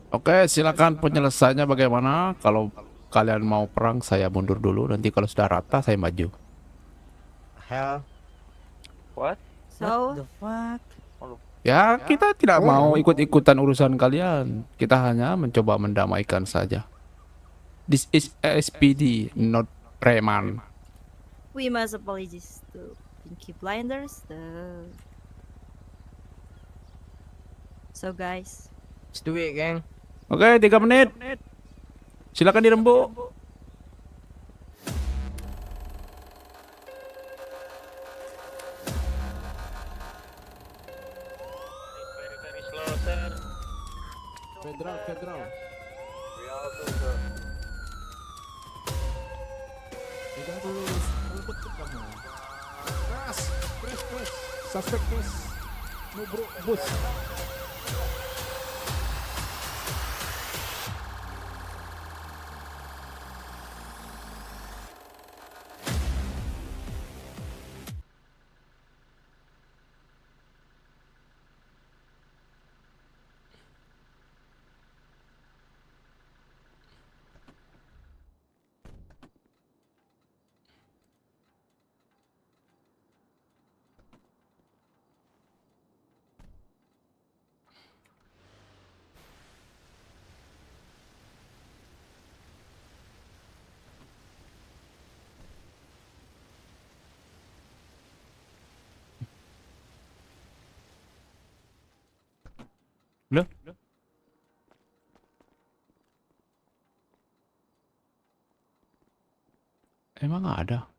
Oke, silakan penyelesaiannya bagaimana? Kalau kalian mau perang, saya mundur dulu. Nanti kalau sudah rata, saya maju. Hell, What? what So, the fuck? Ya, kita tidak mau ikut-ikutan urusan kalian. Kita hanya mencoba mendamaikan saja. This is SPD, not preman. we must apologize to Pinky Blinders. So guys, Let's do it, gang. Oke, 3 menit. Silakan dirembuk. Very slow, sir. Federal. We also, sir. Pegang dulu, betul kamu. Press. Suspect press. No bro, bus. Loh? Emang ada?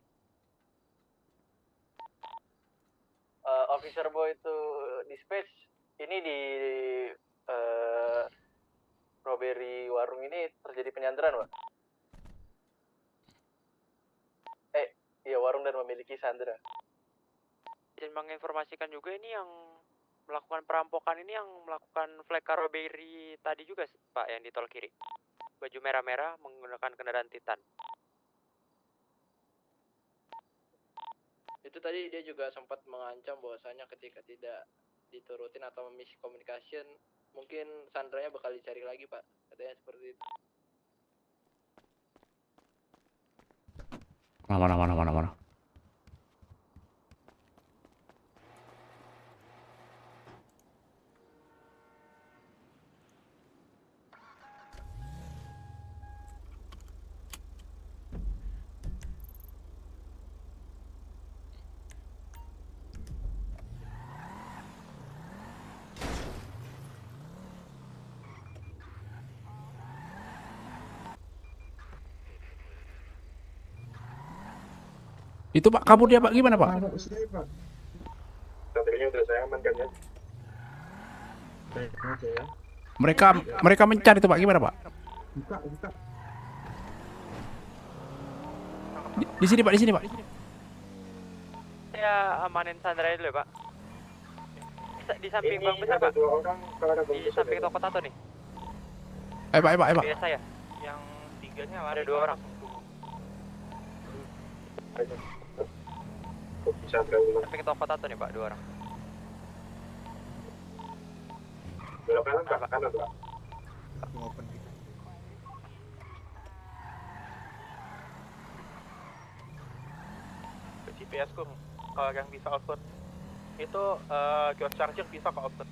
Officer Boy to dispatch. Ini di uh, Robbery warung ini terjadi penyanderaan, Pak. Iya, warung dan memiliki sandera. Dan menginformasikan juga ini yang melakukan perampokan ini yang melakukan flag Robbery tadi juga, Pak, yang di tol kiri. Baju merah-merah menggunakan kendaraan Titan. Itu tadi dia juga sempat mengancam bahwasanya ketika tidak diturutin atau miscommunication, mungkin sandranya bakal dicari lagi, Pak. Katanya seperti itu. Mana. Itu Pak, kabur dia Pak, gimana Pak? Santrinya udah saya amankan ya. Mereka mencari itu Pak, gimana Pak? Buka. Di sini Pak, di sini Pak. Saya amanin sandranya dulu ya, Pak. Di samping Ini Bang Besar, ada Pak. 2 orang kalau ada Di samping toko tato nih. Pak. Biasa ya. Yang tiganya ada 2 orang. Bisa terlalu Samping toko tato nih, Pak, 2 orang. belok kanan Pak, kanan Pak. GPS ku kalau yang bisa output itu kios charger bisa ke output.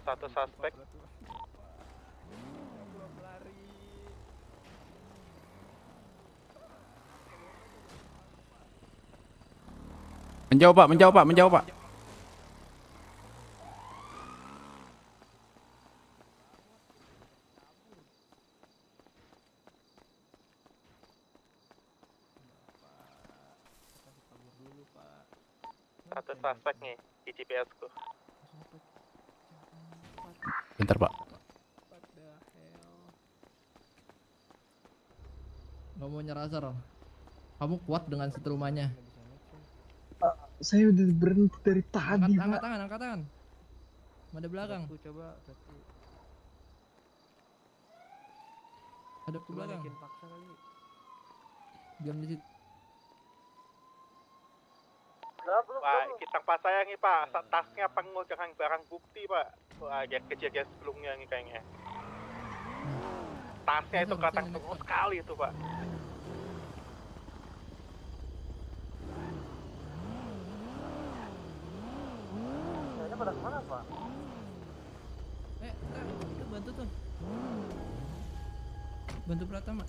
Satu suspek. Menjauh Pak. Satu suspek nih di GPS ku. Bentar Pak. Nggak mau nyerah, Sar. Kamu kuat dengan seterumannya. Saya udah berhenti dari tadi, Angkat tangan. Ada belakang. Ada ke belakang. Diam di situ. Pak, kita pas saya nih Pak, tasnya pengurangan barang bukti Pak. Wah, kejadian sebelumnya nih kayaknya. Tasnya itu kelihatan penuh sekali itu Pak. Pada kemana Pak? Itu bantu tuh. Bantu Pratama.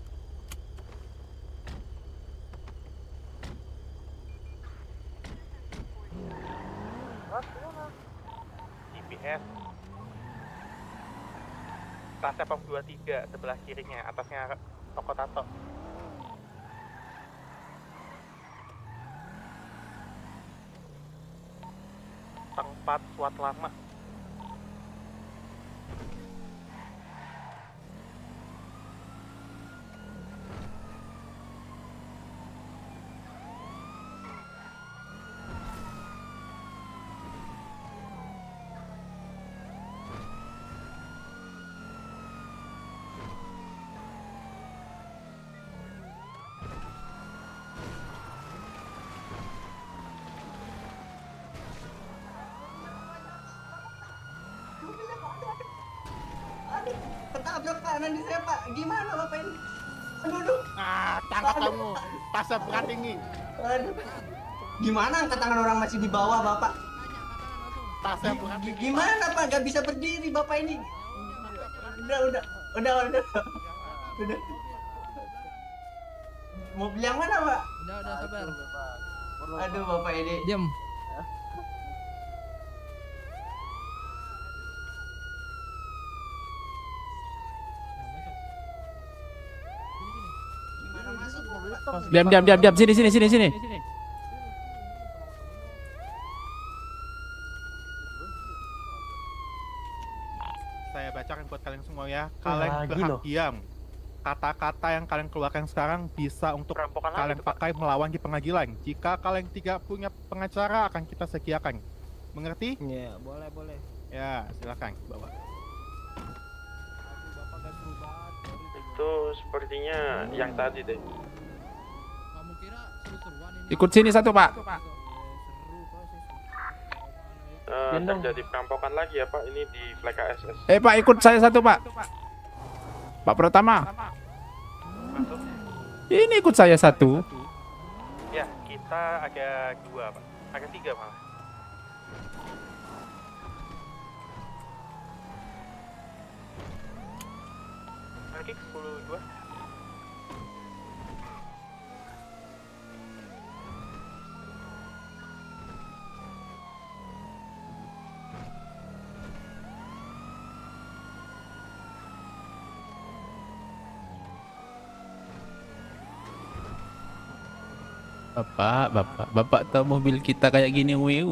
GPS. Tasnya pom 23 sebelah kirinya, atasnya toko tato. Tempat SWAT lama. Ketabrak kanan di saya Pak. Gimana Bapak ini? Aduh. Tangkap kamu. Pasal berat ini. Aduh. Gimana angkat tangan orang masih di bawah Bapak? Tasnya berat ini. Gimana Pak? Gak bisa berdiri Bapak ini. Udah. Mobil yang mana Pak? Udah sabar. Aduh Bapak ini. Diam. Gimana masuk mobil? Diam. Sini. Saya bacakan buat kalian semua ya. Kalian berhak diam. Kata-kata yang kalian keluarkan sekarang bisa untuk Perampokan lagi kalian tuh, Pak. pakai melawan di pengadilan. Jika kalian tidak punya pengacara, akan kita sediakan. Mengerti? Iya, boleh. Ya, silakan bawa. Itu sepertinya yang tadi deh. Kamu kira seru-seruan ini? Ikut sini satu, Pak. Terjadi perampokan lagi ya Pak, ini di flag KSS. Pak, ikut saya satu, Pak. Pak Pratama. Masuk. Ini ikut saya satu. Ya, kita ada 2 Pak. Ada 3 malah. Oke, 10-2. Bapak tahu mobil kita kayak gini, weh.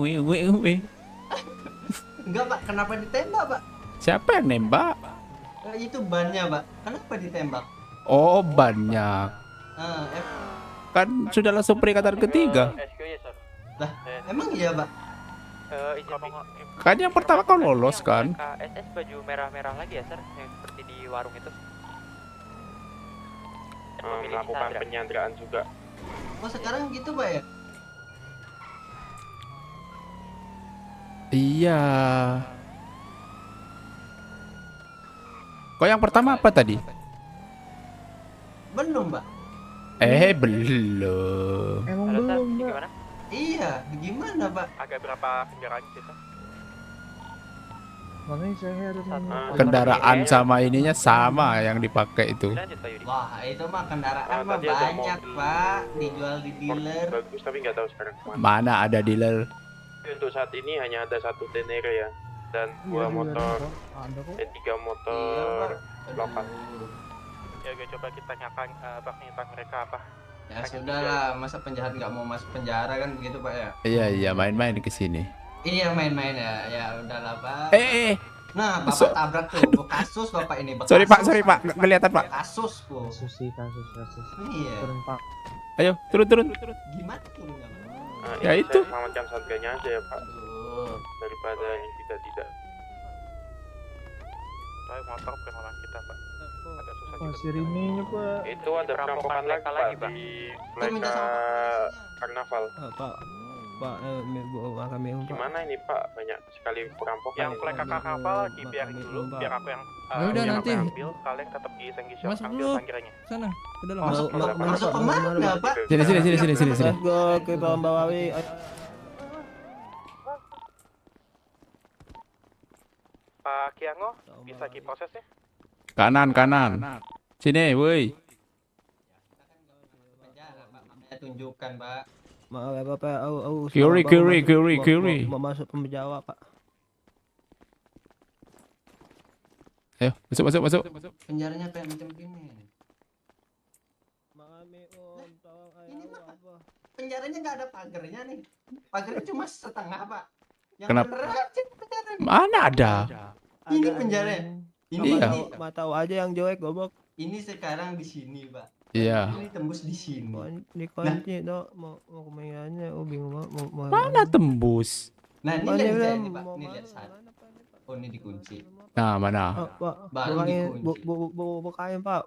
Enggak Pak, kenapa ditembak Pak? Siapa yang nembak? Itu bannya Pak. Kenapa ditembak? Oh, banyak. Kan sudahlah peringatan ketiga. SQ-nya, Sir. Lah, emang iya Pak? Izin monggo. Kan yang pertama kau lolos kan? KSS baju merah-merah lagi ya, Sir, yang seperti di warung itu. Melakukan penyanderaan juga. Oh sekarang gitu Pak ya? Iya. Kau yang pertama apa tadi? Belum Pak. Belum. Emang Halo, Sir, belum, ini Mbak. gimana? Iya, gimana Pak? Agak berapa kendaraan kita? Makanya saya harus Kendaraan sama ininya sama yang dipakai itu. Lanjut Pak Yudi. Wah itu mah kendaraan mah tadi ada banyak mobil. Pak. Dijual di dealer. Bagus, tapi nggak tahu sekarang kemana. Mana ada dealer? Untuk saat ini hanya ada 1 Tenere ya, dan 2 motor, ada kok. 3 Iya motor Pak. lokal. Aduh. Ya, oke, coba kita tanyakan permintaan mereka apa. Ya sudah lah, masa penjahat nggak mau masuk penjara kan begitu Pak ya? Iya, main-main ke sini. Iya main-main ya, ya udahlah Pak. Nah So- Bapak tabrak tuh, kasus Bapak ini. Sorry Pak, Kasus. nggak kelihatan Pak. Kasus Bu. Kasus sih, kasus. Iya. Turun Pak. Ayo, turun. Gimana tuh nggak? Ya Ini itu. saya selamatkan satganya aja ya Pak, Aduh. daripada yang tidak. Saya motor kenalan kita Pak. Agak susah Oh, juga. sirininya, Pak. Itu ada perampokan lagi Pak di Itu minta sama Pak polisinya. Karnaval. Pak, kami Gimana ini Pak? Banyak sekali perampokan. Yang flag karnaval dibiarin dulu, biar aku yang Ya udah, biar aku nanti. yang ambil. Kalian tetap di Senggisho Masuk ambil dulu. sangkiranya. Sana, ke dalam. Masuk, Masuk kemana, Pak? Sini. ke Pembawawi. Pak Kiango, bisa diprosesnya? Kanan. Sini, woi. Penjara, Pak. Makanya tunjukkan, Pak. Maaf ya Bapak, Kiri. Mau masuk penjara, Pak. Ayo, masuk. Penjaranya kayak macam gini. Maaf Om, tolong Ini, Pak. apa? Penjaranya nggak ada pagarnya nih. Pagarnya cuma setengah, Pak. Yang Kenapa? bener aja penjaranya. Mana ada? Ini penjara. Ini, Iya. Mau tahu aja yang jelek goblok. ini sekarang di sini, Pak. Iya. Ini tembus di sini. Dikunci dok, mau kemana? Oh bingung banget mau Mana tembus? Nah, ini Mana lihat saya bilang nih, Pak. mau Ini mana, lihat saya. mana, Pak? Oh, ini dikunci. Nah, mana? Oh, Pak, Baru bukain, dikunci. bukain Pak.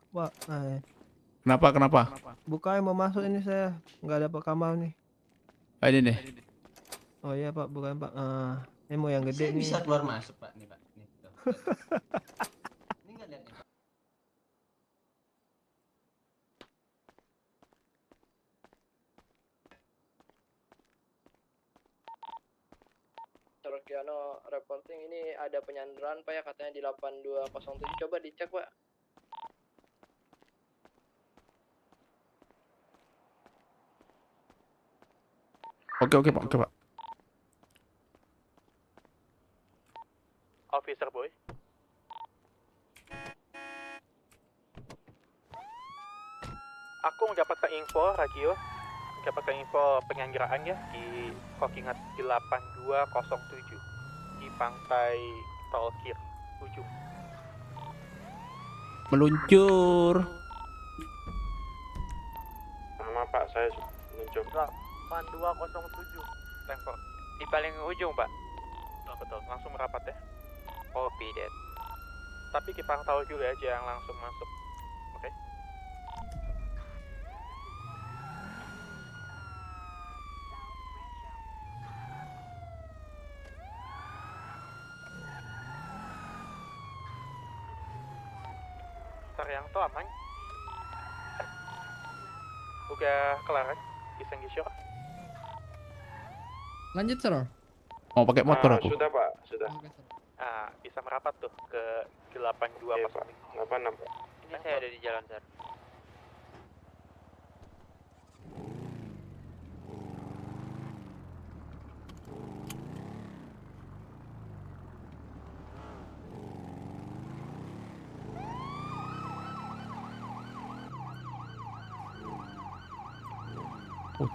Kenapa? Bukain mau masuk ini saya, nggak dapat kamar nih. Ini nih. Oh iya Pak, bukain Pak. Ini mau yang gede Saya nih. bisa keluar masuk, Pak. Nih, Pak. Nih, tuh. Ini nggak lihat nih, Pak. Sorokiano reporting ini ada penyanderaan Pak ya, katanya di 8207. Coba dicek Pak. Oke, Pak. Officer boy. Aku mendapatkan info penyanderaan ya di koordinat 8207 di pantai Tolkir ujung. Meluncur. Sama Pak, saya muncul. 8207 Stanford. Di paling ujung Pak. Betul, langsung merapat ya. Copy that. Tapi kita tahu juga aja yang langsung masuk. Oke. Saryanto aman? Udah kelar kan? Di Senggisho? Lanjut, Sir. Mau pakai motor aku. Sudah Pak, sudah. Oke, Sir. Bisa merapat tuh ke 8205. Iya Pak, 86 Pak. Ini saya ada di jalan Sir.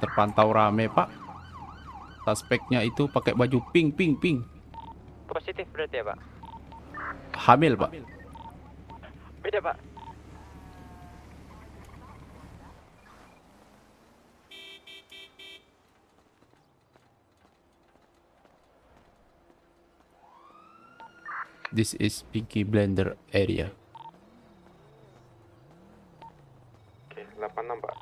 Terpantau rame, Pak. Suspeknya itu pakai baju pink. Positif berarti ya Pak? Hamil, Pak. Beda Pak. This is Pinky Blender area. Oke, 86 Pak.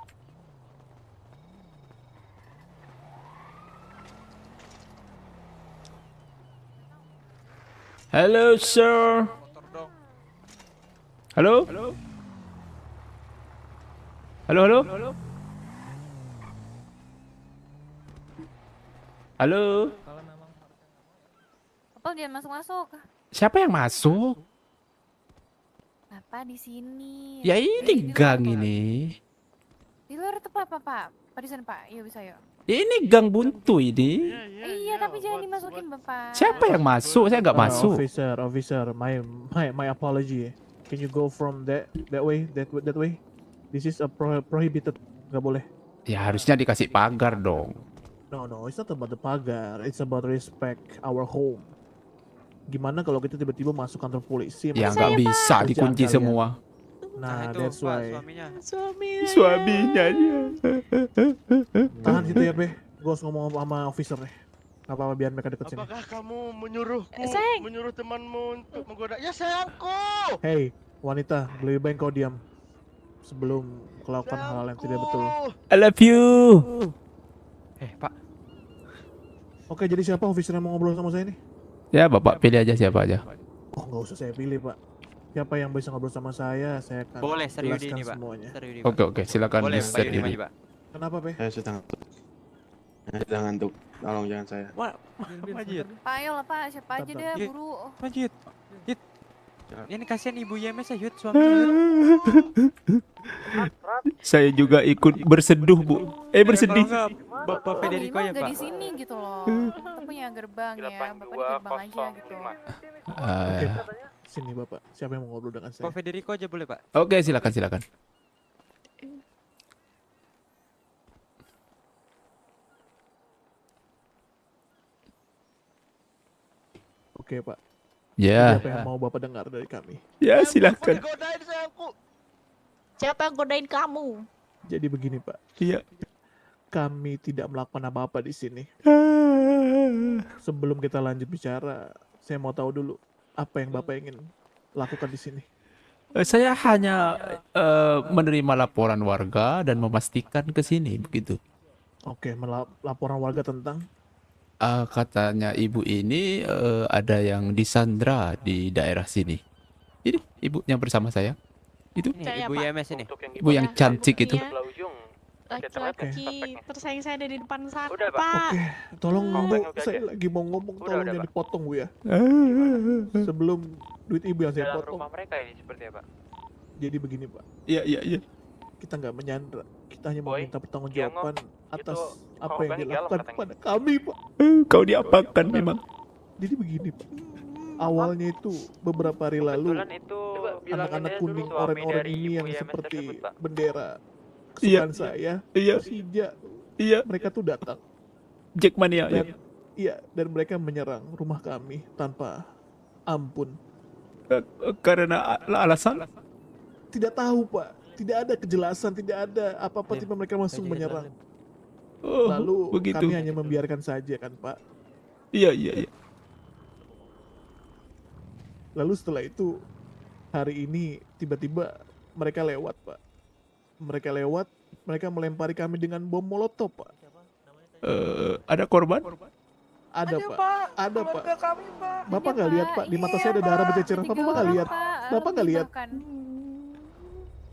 Hello, sir. Halo? Halo? Halo? Apa jangan masuk-masuk? Siapa yang masuk? Apa di sini? Ya ini Di gang luar, Pak. ini. Di luar itu Pak. Pak di sana Pak. Yuk bisa yuk. Ini gang buntu ini. Iya tapi jangan dimasukin Bapak. Siapa yang masuk? Saya nggak masuk. Officer, my apology. Can you go from that way? This is a prohibited. Nggak boleh. Ya harusnya dikasih pagar dong. No, it's not about the pagar. It's about respect our home. Gimana kalau kita tiba-tiba masuk kantor polisi? Ya nggak bisa dikunci Kerjaan semua. Nah, that's why. Suaminya dia. Tahan situ ya, Pe. Gue harus ngomong sama officer nih. Gak apa-apa, biar mereka deket sini. Apakah kamu menyuruhku, Sayang. menyuruh temanmu untuk menggoda? Ya sayangku! Hey, Wanita, lebih baik kau diam sebelum melakukan hal yang tidak betul. I love you. Pak. Oke, jadi siapa officer yang mau ngobrol sama saya nih? Ya, Bapak pilih aja siapa aja. Oh, nggak usah saya pilih, Pak. Siapa yang bisa ngobrol sama saya akan Boleh, Seriudi jelaskan ini, Pak. semuanya. Seriudi, Oke, silakan Boleh, Mister Pak Yudi Didi. maju, Pak. Kenapa, Pe? Saya sudah ngantuk. Saya sudah ngantuk. Tolong jangan saya. Maju, Yud. Pak, ayolah Pak, siapa aja Bentar, deh, Yud. buru. Maju, Yud. Yud. Ya. Ini kasihan ibu YMS ya, Yud, suaminya, Yud. Saya juga ikut berseduh, Bu. Bersedih. Kalau enggak, Bapak Federico ya, Nggak Pak. di sini gitu loh. Kita punya gerbang ya, Bapak di gerbang aja gitu. Oke, Pak. Sini, Bapak. Siapa yang mau ngobrol dengan saya? Pak Federico aja boleh, Pak. Oke, silakan. Oke, Pak. Ya, Siapa yang mau Bapak dengar dari kami? ya silakan. Siapa yang godain kamu? Jadi begini, Pak. Iya. Kami tidak melakukan apa-apa di sini. Sebelum kita lanjut bicara, saya mau tahu dulu apa yang Bapak ingin lakukan di sini. Saya hanya menerima laporan warga dan memastikan ke sini begitu. Oke, laporan warga tentang Katanya ibu ini ada yang disandra di daerah sini. Ini ibunya bersama saya. Itu Ini Saya, ibu Pak. YMS ini. ibu yang cantik itu. Iya. Laki-laki tersayang saya ada di depan sana, Udah, Pak. Pak. Oke, tolong Kau Bu, oke, saya lagi mau ngomong, Udah, tolong udah, jangan Pak. dipotong Bu ya. Sebelum duit ibu yang saya Dalam potong. rumah mereka ini seperti apa? Jadi begini, Pak. Iya. Kita nggak menyandra. Kita hanya mau Boy, minta pertanggongjawaban atas apa yang korban dilakukan galau katanya. kepada kami, Pak. Kau diapakan memang? Jadi begini, Pak. Awalnya itu beberapa hari lalu Kebetulan itu anak-anak bilangin kuning aja dulu oren-oren suami ini dari yang ibu YMS seperti tersebut, Pak. bendera Iya. kesukaan saya, Iya. Persija, Iya. mereka tuh datang. Jackmania ya. Dan mereka menyerang rumah kami tanpa ampun. Karena alasan Tidak tahu, Pak. Tidak ada kejelasan, tidak ada apa-apa, Iya. tiba mereka langsung menyerang. oh, Lalu begitu. kami hanya membiarkan saja kan, Pak. Iya. Lalu setelah itu hari ini tiba-tiba mereka lewat, Pak. Mereka melempari kami dengan bom molotov, Pak. Ada korban? Ada, Pak. Ada, Pak. Bapak nggak lihat, Pak? Di mata saya ada darah berceceran. Bapak nggak lihat? Bapak nggak lihat?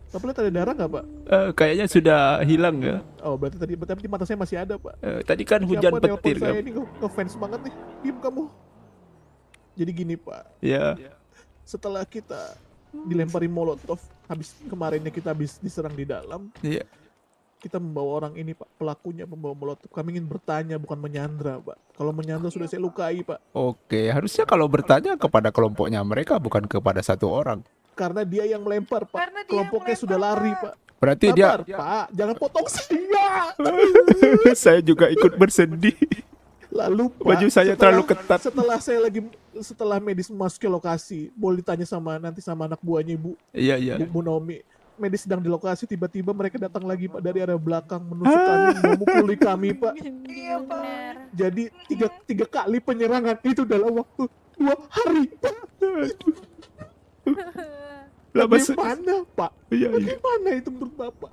Bapak lihat ada darah nggak, Pak? Kayaknya sudah hilang ya. Oh, berarti tapi di mata saya masih ada, Pak. Tadi kan hujan Siapa nelpon petir saya kan. ini ngefans banget nih. Diam kamu. Jadi gini, Pak. Ya. Setelah kita dilempari molotov, kemarinnya kita habis diserang di dalam, Iya. kita membawa orang ini, Pak. Pelakunya membawa molotov. Kami ingin bertanya, bukan menyandra, Pak. Kalau menyandra sudah saya lukai, Pak. Oke, harusnya kalau bertanya kepada kelompoknya mereka bukan kepada satu orang. Karena dia yang melempar, Pak. Karena dia yang Kelompoknya sudah lari, Pak. Berarti Sabar, Pak. Jangan potong saya. saya juga ikut bersedih. Lalu, Pak, Baju saya terlalu ketat. Setelah medis masuk ke lokasi, boleh ditanya nanti sama anak buahnya Ibu, Iya. Bu Nomi. Medis sedang di lokasi, tiba-tiba mereka datang lagi, Pak, dari arah belakang, menusuk kami, memukuli kami, Pak. Iya, benar. Jadi tiga kali penyerangan itu dalam waktu 2 hari, Pak. Bagaimana, Pak? Iya. Bagaimana itu menurut Bapak?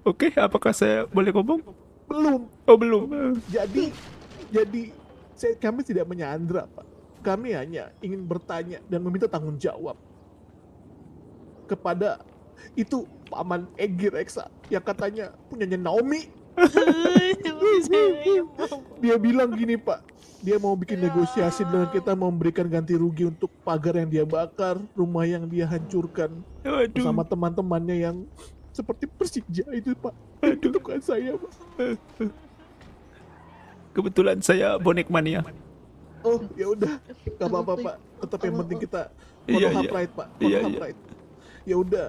Oke, apakah saya boleh ngomong? Belum. Oh, belum. Jadi kami tidak menyandra, Pak. Kami hanya ingin bertanya dan meminta tanggung jawab kepada itu Paman Egy Reksa yang katanya punyanya Naomi. Dia bilang gini, Pak. Dia mau bikin negosiasi dengan kita, mau memberikan ganti rugi untuk pagar yang dia bakar, rumah yang dia hancurkan, bersama teman-temannya yang seperti Persija itu, Pak. Itu kan saya, Pak. Kebetulan saya bonek mania. Oh, ya udah, gak apa-apa, Pak. Tetap yang penting kita Iya, monohab iya. right, Pak. Iya, Monohab iya. right. Ya udah,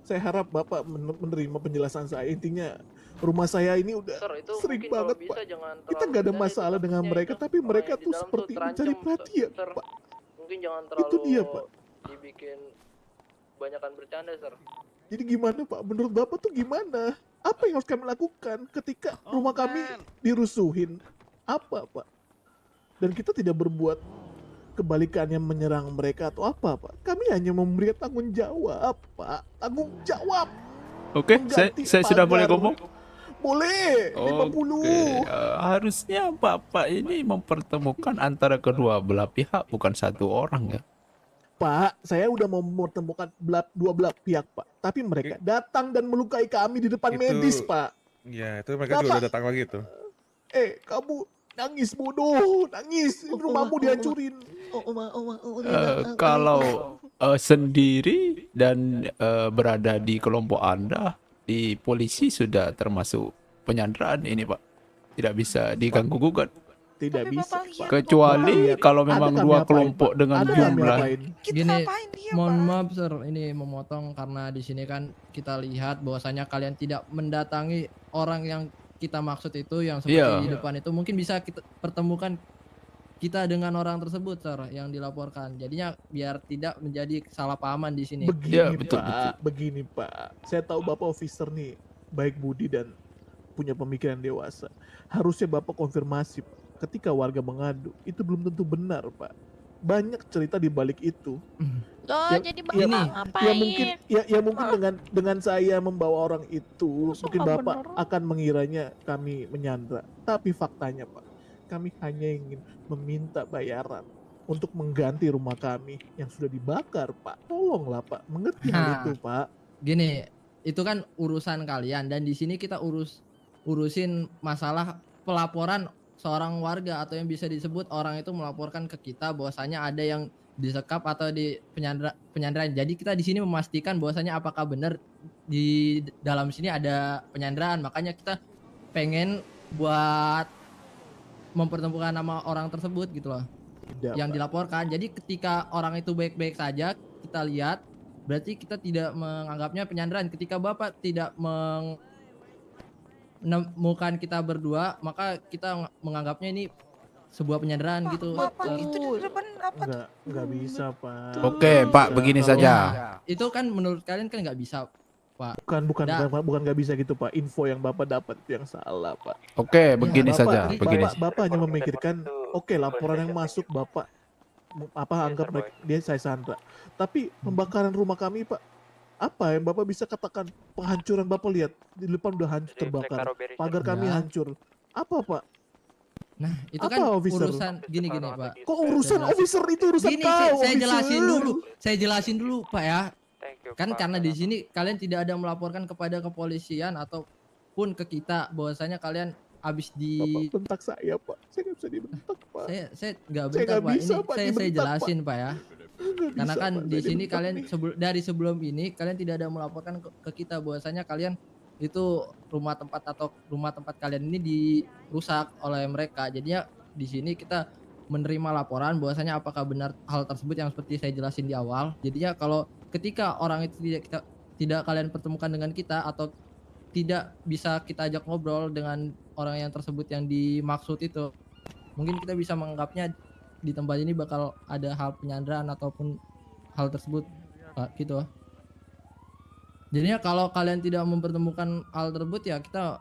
saya harap Bapak menerima penjelasan saya. Intinya rumah saya ini udah Sir, itu sering mungkin kalau banget, bisa Pak. jangan Kita terlalu nggak ada bercanda, masalah itu dengan takutnya mereka, itu tapi orang mereka yang di tuh dalam seperti terancam, mencari perhatian, Sir. Pak. Mungkin jangan terlalu Itu dia, Pak. dibikin banyakan bercanda, Sir. Jadi gimana, Pak? Menurut Bapak tuh gimana? Apa yang harus kami lakukan ketika rumah kami dirusuhin? Apa, Pak? Dan kita tidak berbuat kebalikannya menyerang mereka atau apa, Pak. Kami hanya memberikan tanggung jawab, Pak. Tanggung jawab. Oke, Mengganti saya sudah boleh pagar. ngomong? Boleh, 50. Oke, harusnya Bapak ini mempertemukan antara kedua belah pihak, bukan satu orang ya. Pak, saya udah mau mempertemukan dua belah pihak, Pak. Tapi mereka datang dan melukai kami di depan medis, Pak. Ya, itu mereka juga udah datang lagi tuh. Kamu nangis bodoh, nangis. Rumahmu dihancurin. Kalau sendiri dan berada di kelompok Anda, di polisi sudah termasuk penyanderaan ini, Pak. Tidak bisa diganggu gugat. Tidak bisa, Pak. Kecuali kalau memang Ada kami dua apain, kelompok Pak? dengan Ada kami jumlah. apain? Gini, mohon maaf sir, ini memotong karena di sini kan kita lihat bahwasanya kalian tidak mendatangi orang yang kita maksud itu yang seperti Iya. di depan itu. Mungkin bisa kita pertemukan kita dengan orang tersebut sir yang dilaporkan. Jadinya biar tidak menjadi kesalahpahaman di sini. Begini, Ya, betul, Pak. Begini, Pak. Saya tahu Bapak officer nih baik budi dan punya pemikiran dewasa. Harusnya Bapak konfirmasi, Pak. Ketika warga mengadu, itu belum tentu benar, Pak. Banyak cerita di balik itu. Jadi bapak ini, Ya mungkin dengan saya membawa orang itu, mungkin Bapak akan mengiranya kami menyandra. Tapi faktanya, Pak, kami hanya ingin meminta bayaran untuk mengganti rumah kami yang sudah dibakar, Pak. Tolonglah, Pak, mengerti hal itu, Pak. Gini, itu kan urusan kalian dan di sini kita urusin masalah pelaporan seorang warga atau yang bisa disebut orang itu melaporkan ke kita bahwasanya ada yang disekap atau di penyanderaan. Jadi kita di sini memastikan bahwasanya apakah benar di dalam sini ada penyanderaan. Makanya kita pengen buat mempertemukan nama orang tersebut gitu loh. Tidak, Yang Pak. dilaporkan. Jadi ketika orang itu baik-baik saja kita lihat, berarti kita tidak menganggapnya penyanderaan. Ketika Bapak tidak menemukan kita berdua, maka kita menganggapnya ini sebuah penyanderaan gitu. Nggak bisa, Pak. Oke, Pak, begini saja. Itu kan menurut kalian kan nggak bisa, Pak. Bukan Nah. nggak bisa gitu, Pak. Info yang Bapak dapat itu yang salah, Pak. Oke, begini Bapak- saja. Begini. Bapak hanya memikirkan, oke, laporan yang masuk Bapak anggap dia saya sandra. Tapi pembakaran rumah kami, Pak, apa yang Bapak bisa katakan? Penghancuran Bapak lihat di depan udah hancur terbakar. Pagar kami Ya. hancur. Apa, Pak? Nah, itu Apa, kan officer? urusan gini Pak. Kok urusan officer itu urusan Gini, kau? saya officer. jelasin dulu, Pak ya. Thank you, Kan Pak. karena di sini kalian tidak ada melaporkan kepada kepolisian ataupun ke kita bahwasanya kalian habis Bapak bentak saya, Pak. Saya nggak bisa dibentak, Pak. saya nggak Saya bentar nggak Pak. bisa, Ini Pak, saya dibentak, jelasin Pak ya. Nggak Karena bisa, kan Pak. di Saya sini dibentak kalian nih. dari sebelum ini kalian tidak ada melaporkan ke kita bahwasanya kalian itu rumah tempat kalian ini dirusak oleh mereka. Jadinya di sini kita menerima laporan bahwasanya apakah benar hal tersebut yang seperti saya jelasin di awal. Jadinya kalau ketika orang itu tidak kalian pertemukan dengan kita atau tidak bisa kita ajak ngobrol dengan orang yang tersebut yang dimaksud itu, mungkin kita bisa menganggapnya di tempat ini bakal ada hal penyanderaan ataupun hal tersebut, Pak, gitu. Jadinya kalau kalian tidak mempertemukan hal tersebut ya kita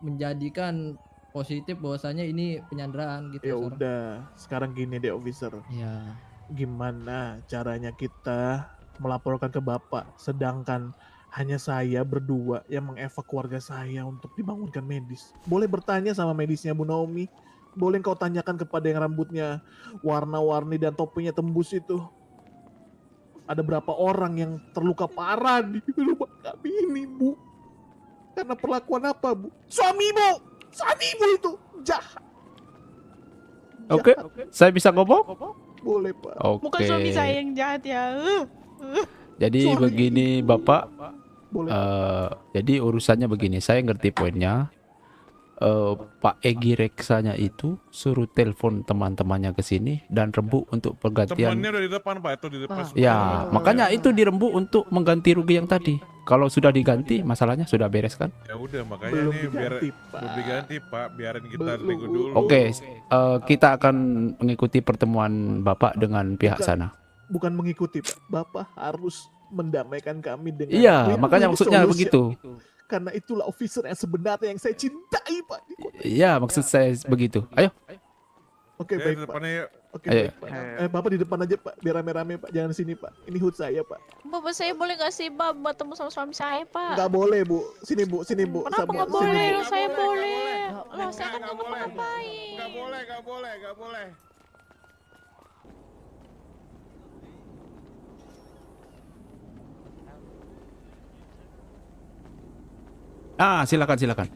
menjadikan positif bahwasanya ini penyanderaan gitu. Ya Sir. udah, sekarang gini deh, officer. Ya. Gimana caranya kita melaporkan ke Bapak, sedangkan hanya saya berdua yang mengevakuasi keluarga saya untuk dibangunkan medis. Boleh bertanya sama medisnya Bu Naomi. Boleh kau tanyakan kepada yang rambutnya warna-warni dan topinya tembus itu. Ada berapa orang yang terluka parah di rumah kami ini, Bu? Karena perlakuan apa, Bu? Suamimu itu jahat. Oke, saya bisa ngomong? Boleh, Pak. Oke. yang jahat ya. Jadi Sorry. begini, Bapak. Boleh. Jadi urusannya begini, saya ngerti poinnya. Pak Egi Reksanya itu suruh telepon teman-temannya ke sini dan rembu untuk pergantian. Temannya udah di depan, Pak. Itu di depan. Ya, makanya itu dirembu untuk mengganti rugi yang tadi. Kalau sudah diganti, masalahnya sudah beres kan? Ya udah, makanya Belum nih biar diganti, Pak. belum diganti, Pak. Biarin kita Belum. nego dulu. Oke, kita akan mengikuti pertemuan Bapak dengan pihak Bukan. sana. Bukan mengikuti, Pak. Bapak harus mendamaikan kami dengan Iya, win-win makanya maksudnya solution. begitu. Karena itulah officer yang sebenarnya yang saya cintai, Pak. Di kota. Iya, maksud saya begitu. Ayo. Oke, Ya, baik, di Pak. depannya yuk. Oke, Ayo. baik, Pak. Bapak di depan aja, Pak. Biar rame-rame, Pak. Jangan di sini, Pak. Ini hood saya, Pak. Bapak saya boleh nggak sih Pak bertemu sama suami saya Pak? Nggak boleh, Bu. Sini, Bu. Sini, Bu. Kenapa Sama- nggak sini, boleh? Bu. Loh, saya boleh. Nggak Loh saya kan boleh, nggak ngapa-ngapain. Nggak boleh. Silakan.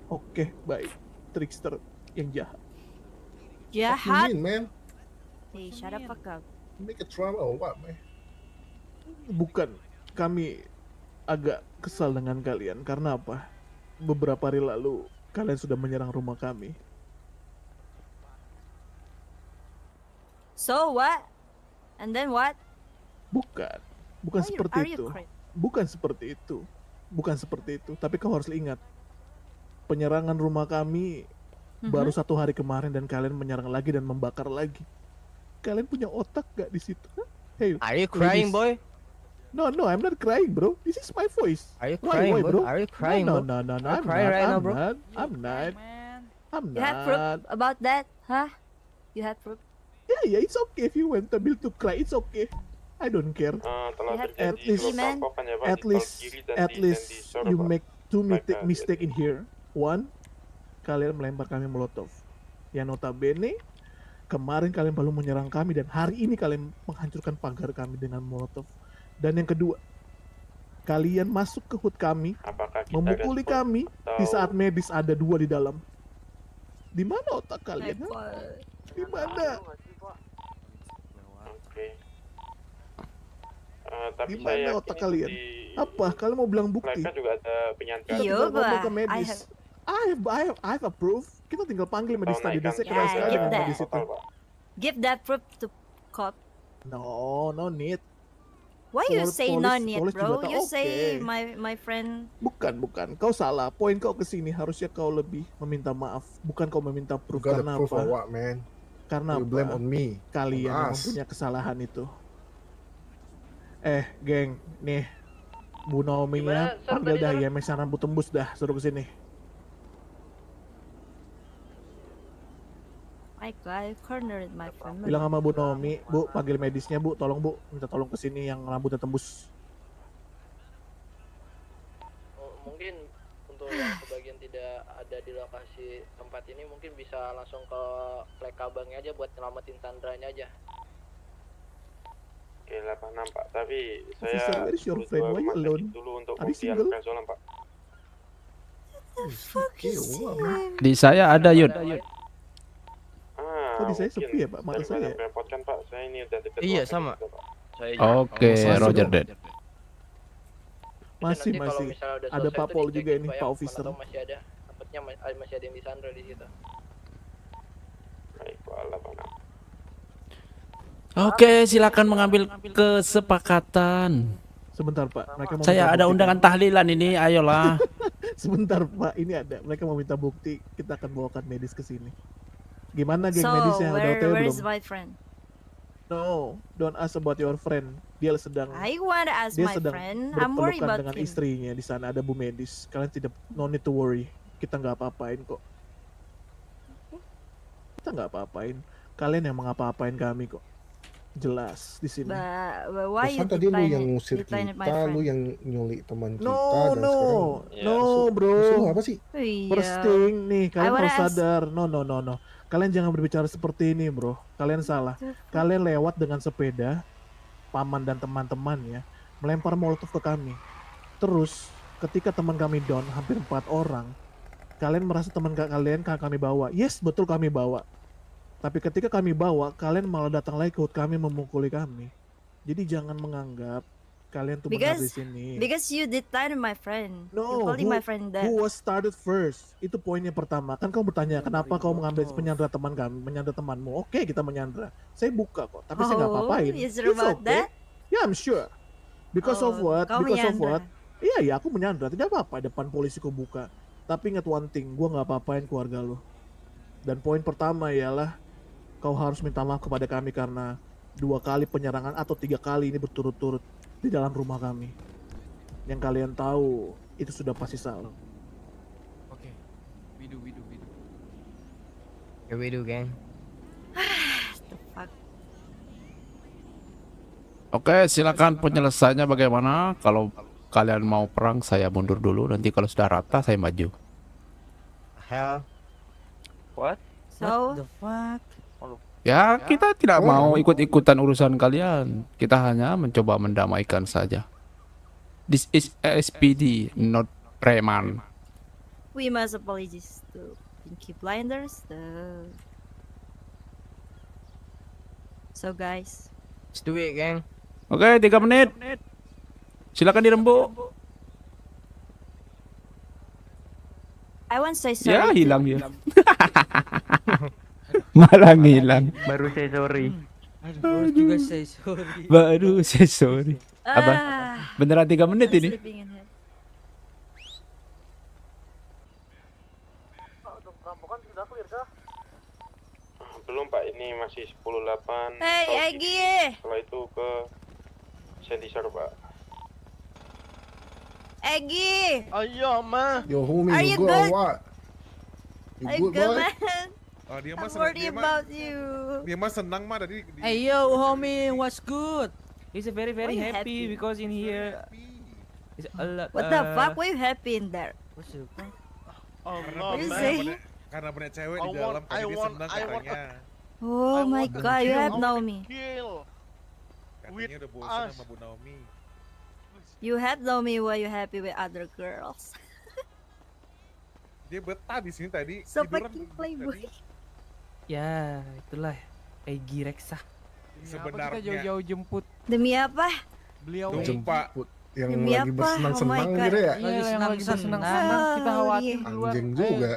Oke, baik. Trickster yang jahat. Jahat. man? Hey, shut up, fuck up. Make a trauma or what, man? Bukan, kami agak kesal dengan kalian. Karena apa? Beberapa hari lalu, kalian sudah menyerang rumah kami. So what? And then what? Bukan Are seperti you itu. crazy? Bukan seperti itu. Tapi kau harus ingat, penyerangan rumah kami baru 1 hari kemarin dan kalian menyerang lagi dan membakar lagi. Kalian punya otak gak di situ? Hah? Hey, Are you crying, ladies. boy? No, I'm not crying, bro. This is my voice. Are you Why, crying, bro? Are you crying, No, bro? no. Are you crying right now, bro? I'm not. You have proof about that, huh? You have proof? Yeah, it's okay if you want Tabil to cry. It's okay. I don't care. Telah Lihat, terjadi at least- kerusakan ya, Pak, At di tol least kiri dan at di- dan least di Soro, you Pak. make two Mereka mistake in here. One, kalian melempar kami molotov. Yang notabene kemarin kalian baru menyerang kami dan hari ini kalian menghancurkan pagar kami dengan molotov. Dan yang kedua, kalian masuk ke hood kami, Apakah kita memukuli respon kami di atau- saat medis ada 2 di dalam. Di mana otak kalian? Like Hah? what? Di mana? Oke. Tapi Di saya mana yakin otak itu kalian? di Apa? Kalian mau bilang bukti? mereka juga ada penyanderaan. Kita Iya, tinggal ngomong Bah. ke medis. I have a proof. Kita tinggal panggil medis Atau tadi. Dan naikkan saya kenal Yeah, sekali get dengan that. medis itu. total, Pak. Give that proof to cop. No need. Why you Polis- say polis- none yet, polis bro? juga tahu, You say oke. my friend. Bukan. Kau salah. Poin kau ke sini harusnya kau lebih meminta maaf. Bukan kau meminta You proof. got Karena a proof or apa? what, man? Karena You blame apa? on me. Kalian on yang us. mempunyai kesalahan itu. Geng, nih. Bu Naomi-nya Gimana, Sir, panggil tadi, dah Sir? ya, yang rambut tembus dah, suruh ke sini. I cornered my friend. Bilang sama Bu Naomi, Bu, panggil medisnya, Bu, tolong Bu, minta tolong ke sini yang rambutnya tembus. Mungkin untuk yang sebagian tidak ada di lokasi tempat ini mungkin bisa langsung ke Plek Kabangnya aja buat nyelamatin Sandranya aja. Oke, 86, Pak. Tapi Officer, saya where is your butuh friend? Why rumah you sakit alone? dulu untuk Are you pembuktian single? personal, Pak. Okay, what, man? Di saya ada Yud. Kok di saya Mungkin sepi ya, Pak? Mata daripada saya. merepotkan, Pak. Saya ini udah deket Iya, rumah sama. sakit juga, Pak. Oke, Masuk Roger dong. Dad. Masih, Nanti kalau masih. misalnya udah Ada selesai Pak tuh Pol dicek juga gitu, ini, Pak, ya. Pak Mana Officer. tahu masih ada. Takutnya masih ada yang di Sandra di situ. Baik, Pak. 86. Oke, silakan mengambil kesepakatan. Sebentar, Pak. Mereka mau Saya minta ada bukti, undangan Pak. tahlilan ini, ayolah. Sebentar, Pak. Ini ada. Mereka mau minta bukti. Kita akan bawakan medis ke sini. Gimana geng So medisnya? Udah OTW where belum? is my friend? No, don't ask about your friend. Dia sedang I want to ask dia my sedang friend. I'm worried berpelukan about dengan him. istrinya di sana. Ada bu medis. Kalian tidak, no need to worry. Kita nggak apa-apain kok. Kita nggak apa-apain. Kalian yang mengapa-apain kami kok. Jelas di sini. But why you Kan tadi lu decline yang it? ngusir Decline it, my kita, lu friend. yang nyulik teman kita, No, dan no, sekarang no, maksud bro. lu apa sih? First Iya. thing nih, kalian wanna harus ask- sadar. No. Kalian jangan berbicara seperti ini, bro. Kalian salah. Kalian lewat dengan sepeda, paman dan teman-temannya, melempar molotov ke kami. Terus, ketika teman kami down, hampir 4 orang, kalian merasa teman kalian kami bawa. Yes, betul kami bawa. Tapi ketika kami bawa, kalian malah datang lagi ke hood kami memukuli kami. Jadi jangan menganggap kalian tuh benar di sini. Because you declined my friend. No, You're calling my friend that. Who was started first? Itu poinnya pertama. Kan kamu bertanya, kenapa kau mengambil menyandra teman kami, menyandra temanmu? Oke, kita menyandra. Saya buka kok, tapi saya nggak Oh, apa-apain. you sure about that? Yeah, I'm sure. Because of Oh, what? kau Because of menyandra. what? Iya, aku menyandra. Tidak apa-apa, depan polisi ku buka. Tapi ingat one thing, gua nggak apa-apain keluarga lo. Dan poin pertama ialah kau harus minta maaf kepada kami karena 2 kali penyerangan atau 3 kali ini berturut-turut di dalam rumah kami. Yang kalian tahu itu sudah pasti salah. Oke. We do. Here we do, gang. the fuck? Oke, silakan penyelesaiannya bagaimana? Kalau kalian mau perang, saya mundur dulu. Nanti kalau sudah rata, saya maju. Hell. What? So, The fuck? Ya, kita tidak mau ikut-ikutan urusan kalian. Kita hanya mencoba mendamaikan saja. This is SPD, not preman. we must apologize to Pinky Blinders. So guys, Let's do it, gang. Oke, 3 menit. Silakan dirembuk. I want to say sorry. Ya, to- hilang ya. Malah ngilang. Baru say sorry. Harus juga say sorry. Baru saya sorry. Apa? Ah, Beneran 3 menit I'm ini? sleeping in here. Belum Pak, ini masih 10-8. Hey, Egi, Setelah itu ke Sendisar Pak. Egi, Ayo, Ma. Yo, homie, Are you you good or good? what? You are you good, good, boy? man? Oh, dia mah I'm senang, worried about you. dia mah senang mah tadi. Hey yo, homie, what's good? He's very Why you happy? because in here is a lot. What the fuck? Why you happy in there? What's up? Oh, What you no, say? man. Karena banyak cewek I di dalam, want- kan I dia want- senang I want- katanya. Oh I my want to god, you kill. have I want to Naomi. kill. Katanya udah bosan us. sama Bu Naomi. You have Naomi while you happy with other girls. Dia betah di sini tadi. So tiduran fucking playboy. tadi. Ya, itulah Egi Reksa. Sebenarnya jauh-jauh jemput Demi apa? beliau. tuh Pak, Yang Demi lagi apa? bersenang-senang Oh my God. gitu ya? Lagi senang-senang Oh, kita khawatir iya. duluan. Anjing juga.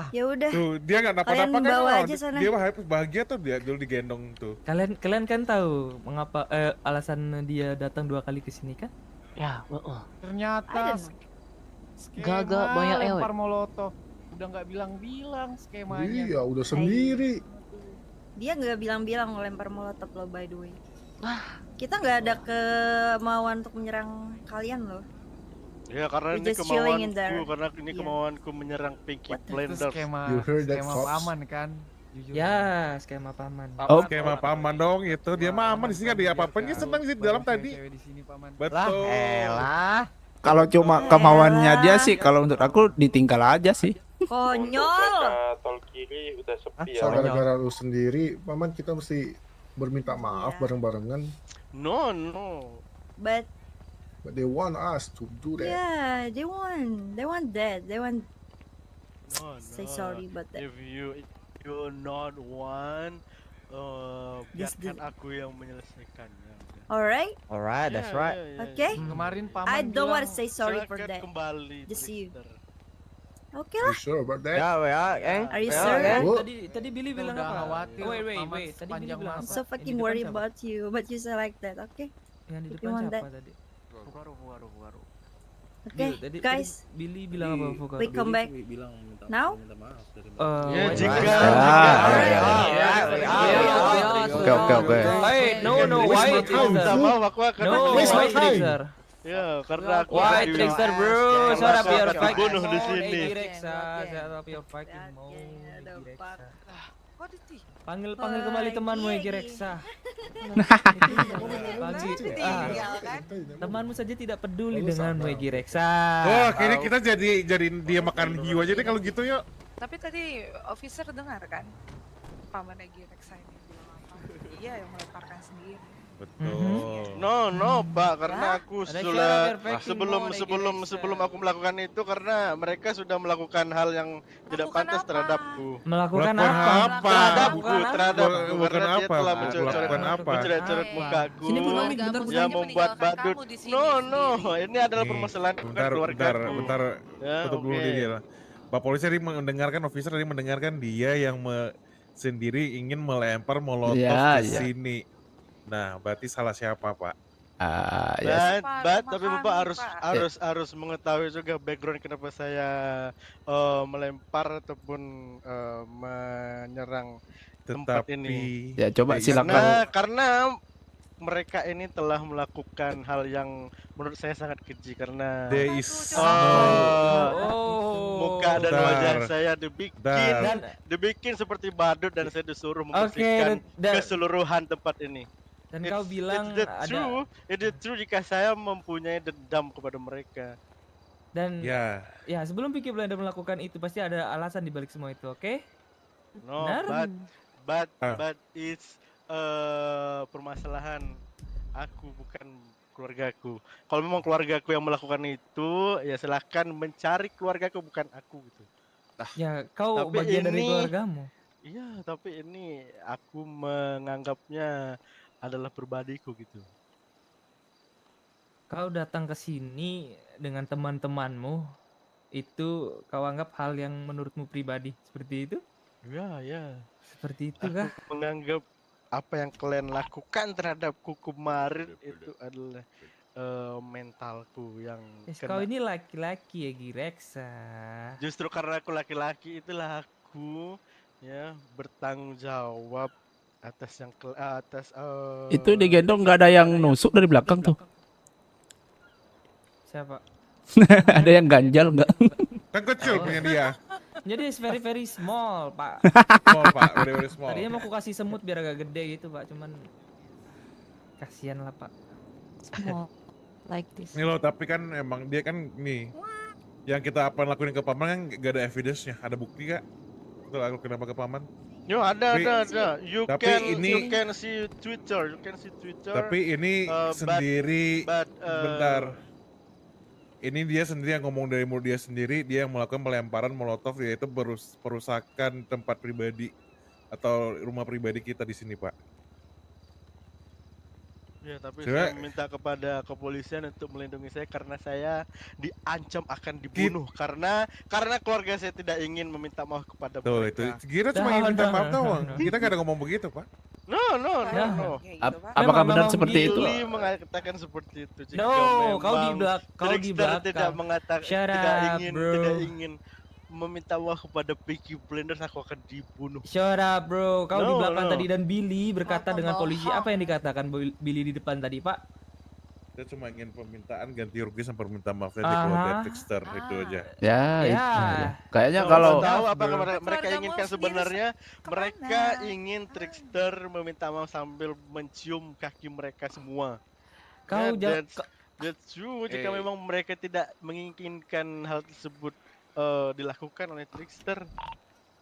Ya udah. tuh dia nggak Kalian dapat-dapat kan? bawa oh, aja sana. Dia bahagia tuh dia dulu digendong tuh. Kalian kan tahu mengapa alasan dia datang 2 kali ke sini kan? Ya, Ternyata I don't know. gagal banyak lempar molotov. Udah nggak bilang-bilang skemanya. Iya, udah sendiri. Dia nggak bilang-bilang ngelempar molotov loh, by the way. Kita nggak ada kemauan untuk menyerang kalian loh. Ya, karena We're ini just chilling in there. kemauanku, karena ini Iya. kemauanku menyerang Pinky What the- Blinders. You heard that, Cops? kan? Ya, skema paman. Oke, mah paman dong itu. Dia mah aman di sini nggak ada apa-apa. Dia senang sih di dalam tadi. Betul. Kalau cuma kemauannya dia sih, kalau untuk aku ditinggal aja sih. Konyol. Tol kiri udah sepi ya. So, gara-gara lu sendiri, paman kita mesti berminta maaf Iya. bareng-barengan. No, no. But But they want us to do that. yeah, they want that. They want No, say no. sorry about that. If you not one, Just biarkan do- aku yang menyelesaikannya. Alright, Alright, Ya, ya, ya, okay. ya. Kemarin paman I don't want to bilang- say sorry for Silakan that. kembali. Just you. Trickster. Okay You lah. sure about that? Are you sure? Oh. Tadi Billy bilang apa? Wait. Tadi Billy bilang I'm so fucking worried about you, but you say like that, okay? Yang di If depan you want siapa that. tadi? Okay, Tadi guys, Billy bilang apa? Vokal? we come back now. Ya, What? jika Oke. No, why minta maaf, aku akan Waste my time. Trickster? Ya, karena aku Why akan Trickster di- bro? Karena Shut up aku your akan fucking dibunuh di mouth, sini. Egi Reksa. Shut up your fucking mouth, Egi Reksa. Panggil kembali temanmu Egi Reksa. Temanmu saja tidak peduli denganmu Egi Reksa. Oh, kayaknya kita jadiin dia makan hiu aja deh kalau gitu yuk. Tapi tadi officer dengar kan? Paman Egi Reksa ini bilang apa? Iya yang melemparkan sendiri. Betul. No, Pak, karena aku Ada sudah share perfect sebelum mode, sebelum Egi sebelum Reksa. aku melakukan itu karena mereka sudah melakukan hal yang tidak Melakukan pantas apa? terhadapku. Melakukan Melakukan apa? apa? Terhadapku Bukan karena dia apa, telah Bu? Melakukan apa? mencoret-coret mukaku. Sini Bu Nomi, bentar, Ya membuat badut. No, ini adalah Nih, permasalahan bukan bentar, keluargaku. bentar. Ya, Tutup dulu oke. dia. Pak polisi tadi mendengarkan, officer tadi mendengarkan dia yang sendiri ingin melempar molotov Iya, ke iya. sini. Nah, berarti salah siapa, Pak? Yes. Tapi Bapak harus mengetahui juga background kenapa saya melempar ataupun menyerang tempat Tetapi ini. Ya coba Ya, silakan. Karena mereka ini telah melakukan hal yang menurut saya sangat keji karena There is muka dan Bentar. wajah saya Bentar. dibikin seperti badut dan saya disuruh membersihkan keseluruhan tempat ini. Dan kau bilang it is true jika saya mempunyai dendam kepada mereka. dan Ya. ya sebelum Peaky Blender melakukan itu pasti ada alasan di balik semua itu, oke? No, Benar? but it's permasalahan aku bukan keluargaku. Kalau memang keluargaku yang melakukan itu, ya silahkan mencari keluargaku bukan aku gitu. Ya, kau Tapi bagian dari ini- keluargamu. Iya, tapi ini aku menganggapnya adalah pribadiku gitu. Kau datang ke sini dengan teman-temanmu, itu kau anggap hal yang menurutmu pribadi seperti itu? Ya. Seperti itu Aku kah? menganggap apa yang kalian lakukan terhadapku kemarin itu adalah mentalku yang Kau ini laki-laki ya, Gireksa. Justru karena aku laki-laki itulah aku ya bertanggung jawab atas yang Itu digendong nggak ada yang nusuk dari belakang tuh. Siapa? Ada yang ganjal nggak? Kan kecil punya dia. Jadi it's very very small, Pak. Small, Pak. Very small. Tadinya mau aku kasih semut biar agak gede gitu, Pak. Cuman kasihan lah, Pak. Small like this. Nih loh, tapi kan emang dia kan nih yang kita lakuin ke paman kan gak ada evidence-nya, ada bukti gak? Betul aku kenapa ke paman? Yo ada. You Tapi can see Twitter. Tapi ini sendiri but, bentar. Ini dia sendiri yang ngomong dari mulut dia sendiri, dia yang melakukan pelemparan molotov yaitu perusakan tempat pribadi atau rumah pribadi kita di sini, Pak. Ya, tapi Coba. saya minta kepada kepolisian untuk melindungi saya karena saya diancam akan dibunuh karena keluarga saya tidak ingin meminta maaf kepada Tuh, itu mereka. kita cuma ingin minta maaf doang. Kita gak ada ngomong begitu, Pak. No. Apakah benar seperti itu? Billy mengatakan seperti itu. Jika No, kau di memang Trickster belakang. tidak mengatakan Shut up, bro. tidak ingin meminta maaf kepada Peaky Blinders, aku akan dibunuh. Shut up, bro. Kau di No, belakang no. tadi dan Billy berkata dengan polisi. Apa yang dikatakan Billy di depan tadi, Pak? Kita cuma ingin permintaan ganti rugi sama permintaan maaf dari keluarga Aha. Trickster itu aja. Ya, Ya. kayaknya Kalau kalau tahu apa Bro. mereka Keluarga inginkan Wolf sendiri sebenarnya, kemana? mereka ingin Trickster meminta maaf sambil mencium kaki mereka semua. Kau Ya, jangan that's true. Jika memang mereka tidak menginginkan hal tersebut dilakukan oleh Trickster.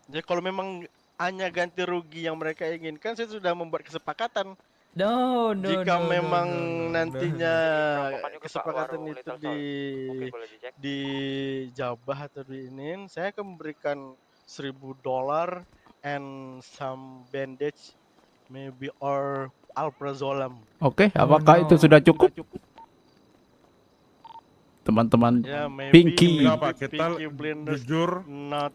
Jadi kalau memang hanya ganti rugi yang mereka inginkan, saya sudah membuat kesepakatan. No. Jika no, memang no, no. nantinya Perampokan juga, Pak, kesepakatan baru itu Little Soul. Mungkin boleh dicek. dijabah atau diinin, saya akan memberikan $1,000 and some bandage, maybe or alprazolam. Oke, apakah itu sudah cukup? Teman-teman Ya, maybe Pinky. Enggak, Pak, kita Peaky Blinders jujur not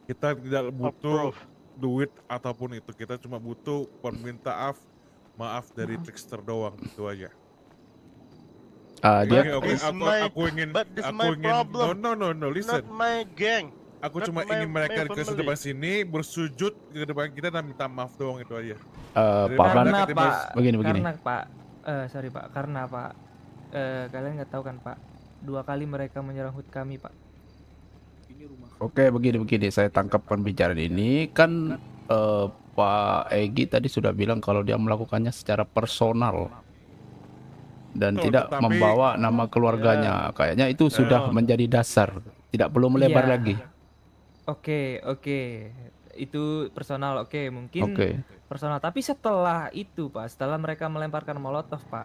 kita tidak butuh approve. duit ataupun itu, kita cuma butuh permintaan maaf dari Trickster doang, itu aja. Dia Oke, This my- aku ingin but this my problem. no, listen. Not my gang. Aku not cuma my- ingin mereka my ke family. depan sini bersujud ke depan kita dan minta maaf doang, itu aja. Pak Karena Man, Pak, begini. karena Pak, sorry Pak, karena Pak, kalian nggak tahu kan Pak, 2 kali mereka menyerang HUT kami Pak. Oke, begini. Saya tangkap pembicaraan ini kan Pak Egi tadi sudah bilang kalau dia melakukannya secara personal dan Betul, tidak tetapi- membawa nama keluarganya. Kayaknya itu sudah menjadi dasar, tidak perlu melebar Iya. lagi. Oke, itu personal, mungkin Oke. personal. Tapi setelah itu Pak, setelah mereka melemparkan molotov Pak,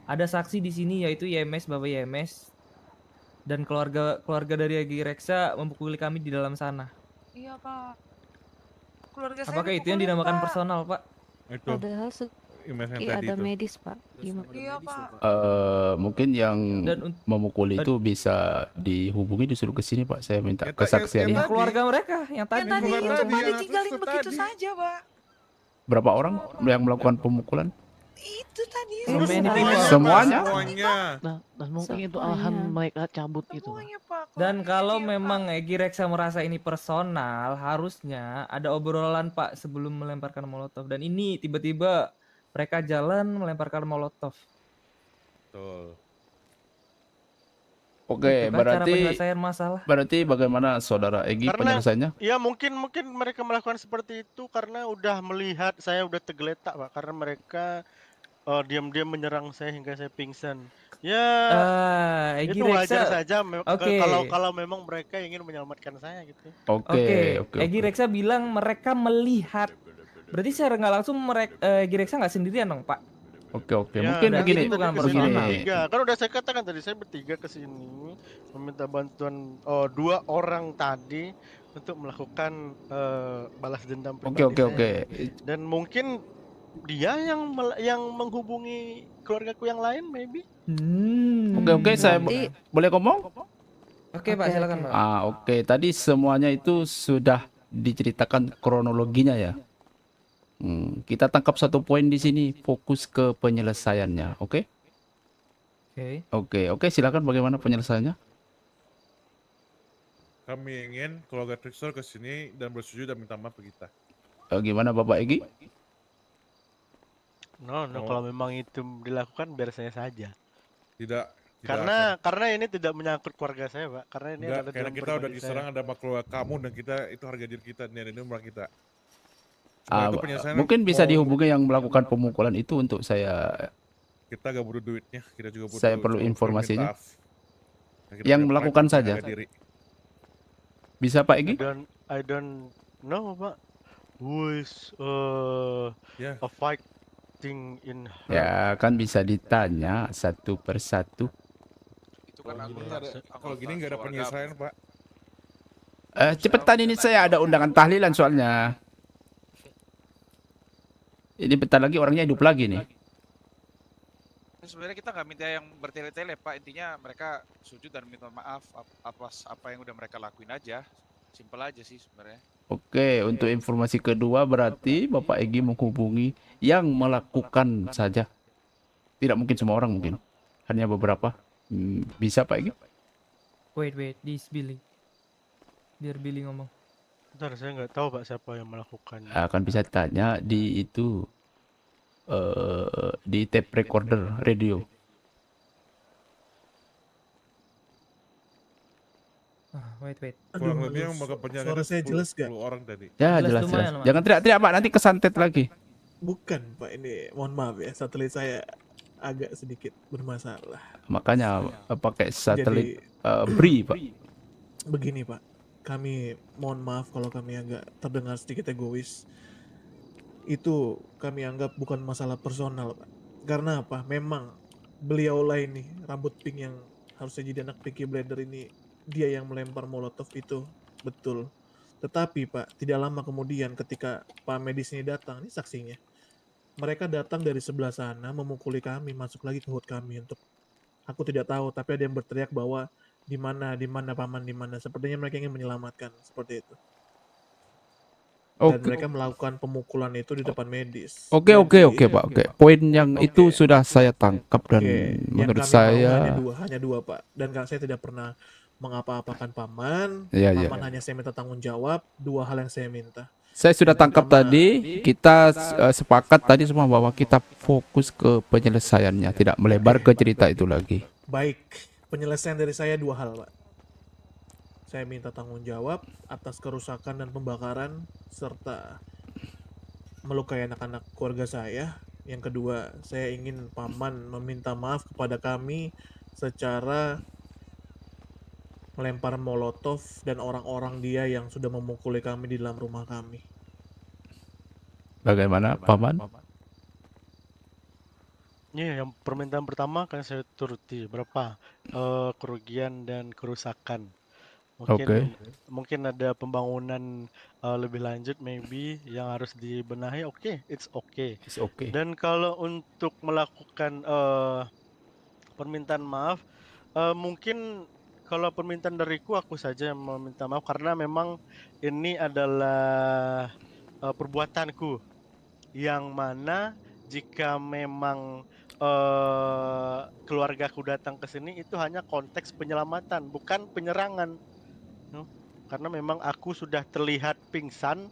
ada saksi di sini yaitu YMS, Bapak YMS, dan keluarga dari Egi Reksa membukuli kami di dalam sana. Iya Pak. Keluarga saya Apakah itu yang dipukulin, dinamakan Pak. personal Pak? Itu Padahal email yang iya, tadi ada itu. medis Pak. Gimana? Iya Pak. Mungkin yang Dan memukul itu bisa dihubungi disuruh ke sini Pak. Saya minta Ya, kesaksiannya. Ya, keluarga mereka yang Yang tadi. tadi bukan itu tadi, Pak yang ditinggalin itu begitu tadi. saja Pak. Berapa orang yang melakukan pemukulan? Itu tadi. So many people. Semuanya? Semuanya. Dan mungkin itu Semuanya. alasan mereka cabut gitu. Semuanya Pak. Dan keluarga kalau saya, memang Egi Reksa merasa ini personal, harusnya ada obrolan Pak sebelum melemparkan molotov. Dan ini tiba-tiba mereka jalan melemparkan molotov. Betul. Oke, Itu kan cara berarti penyelesaian masalah. bagaimana Saudara Egi Karena penyelesaiannya? ya mungkin mereka melakukan seperti itu karena udah melihat saya udah tergeletak Pak, karena mereka diam-diam menyerang saya hingga saya pingsan. Ya Egi itu wajar Reksa, saja oke. kalau memang mereka ingin menyelamatkan saya gitu. Oke. Egi Reksa bilang mereka melihat. Berarti secara nggak langsung Egi Reksa nggak sendirian dong, Pak? Oke. Ya, Mungkin dan begini. itu bukan Begini. personal. Bertiga. Kan udah saya katakan tadi saya bertiga ke sini meminta bantuan 2 orang tadi untuk melakukan balas dendam pribadi saya. Oke. Dan mungkin dia yang menghubungi keluargaku yang lain maybe. Oke, saya boleh ngomong? Oke, Pak, silakan, Pak. Oke. Tadi semuanya itu sudah diceritakan kronologinya ya. Kita tangkap satu poin di sini, fokus ke penyelesaiannya, oke? Oke, silakan bagaimana penyelesaiannya? Kami ingin keluarga Trickster ke sini dan bersetuju dan minta maaf ke kita. Gimana Bapak Egi? No, kalau memang itu dilakukan biar saya saja. Tidak Karena ini tidak menyangkut keluarga saya, Pak. Karena ini adalah karena dalam kita udah pribadi diserang saya. ada keluarga kamu dan kita itu harga diri kita dan ini rumah kita. Mungkin bisa dihubungi yang melakukan pemukulan itu untuk saya. Kita gak butuh duitnya, kita juga butuh. Saya perlu informasinya. Kita Yang punya melakukan pride, saja. harga diri. Bisa Pak Egi? I don't know, Pak. Who is Yeah. a fighting in her? Ya, kan bisa ditanya satu persatu. Kalau gini nggak ada penyelesaian, Pak. Cepetan ini saya ada undangan tahlilan soalnya. Ini bentar lagi orangnya hidup lagi nih. Sebenarnya kita nggak minta yang bertele-tele Pak, intinya mereka sujud dan minta maaf atas apa yang udah mereka lakuin aja, simpel aja sih sebenarnya. Oke, untuk informasi kedua berarti Bapak Egi menghubungi yang melakukan saja. Tidak mungkin semua orang mungkin, hanya beberapa. Bisa Pak Egi? Wait, this Billy. Biar Billy ngomong. Bentar, saya nggak tahu Pak siapa yang melakukan. Akan bisa tanya di itu. Di tape recorder radio. Wait. Kurang lebih yang bakal penjaga Suara saya jelas gak? 10 orang tadi. Ya, jelas. Jangan teriak-teriak Pak, nanti kesantet lagi. Bukan Pak, ini mohon maaf ya, satelit saya agak sedikit bermasalah. Makanya pakai satelit BRI Pak. Begini Pak, kami mohon maaf kalau kami agak terdengar sedikit egois. Itu kami anggap bukan masalah personal Pak. Karena apa? Memang beliaulah ini, rambut pink yang harusnya jadi anak Peaky Blender ini, dia yang melempar molotov itu, betul. Tetapi Pak, tidak lama kemudian ketika Pak medis ini datang, ini saksinya, mereka datang dari sebelah sana memukuli kami, masuk lagi ke hut kami untuk, aku tidak tahu, tapi ada yang berteriak bahwa di mana paman, di mana. Sepertinya mereka ingin menyelamatkan, seperti itu. Dan mereka melakukan pemukulan itu di depan medis. Oke Pak. Oke. Poin yang itu sudah saya tangkap dan menurut saya hanya dua Pak. Dan saya tidak pernah mengapa-apakan paman. Paman hanya saya minta tanggung jawab. 2 hal yang saya minta. Saya sudah tangkap tadi. Kita sepakat tadi semua bahwa kita fokus ke penyelesaiannya, tidak melebar ke cerita itu lagi. Baik, penyelesaian dari saya 2 hal Pak. Saya minta tanggung jawab atas kerusakan dan pembakaran serta melukai anak-anak keluarga saya. Yang kedua, saya ingin paman meminta maaf kepada kami secara melempar molotov dan orang-orang dia yang sudah memukuli kami di dalam rumah kami. Bagaimana paman? Iya, yang permintaan pertama kan saya turuti berapa kerugian dan kerusakan. Mungkin ada pembangunan lebih lanjut maybe yang harus dibenahi. It's okay. Dan kalau untuk melakukan permintaan maaf, mungkin kalau permintaan dariku aku saja yang meminta maaf karena memang ini adalah perbuatanku yang mana jika memang keluargaku datang ke sini itu hanya konteks penyelamatan bukan penyerangan. Karena memang aku sudah terlihat pingsan,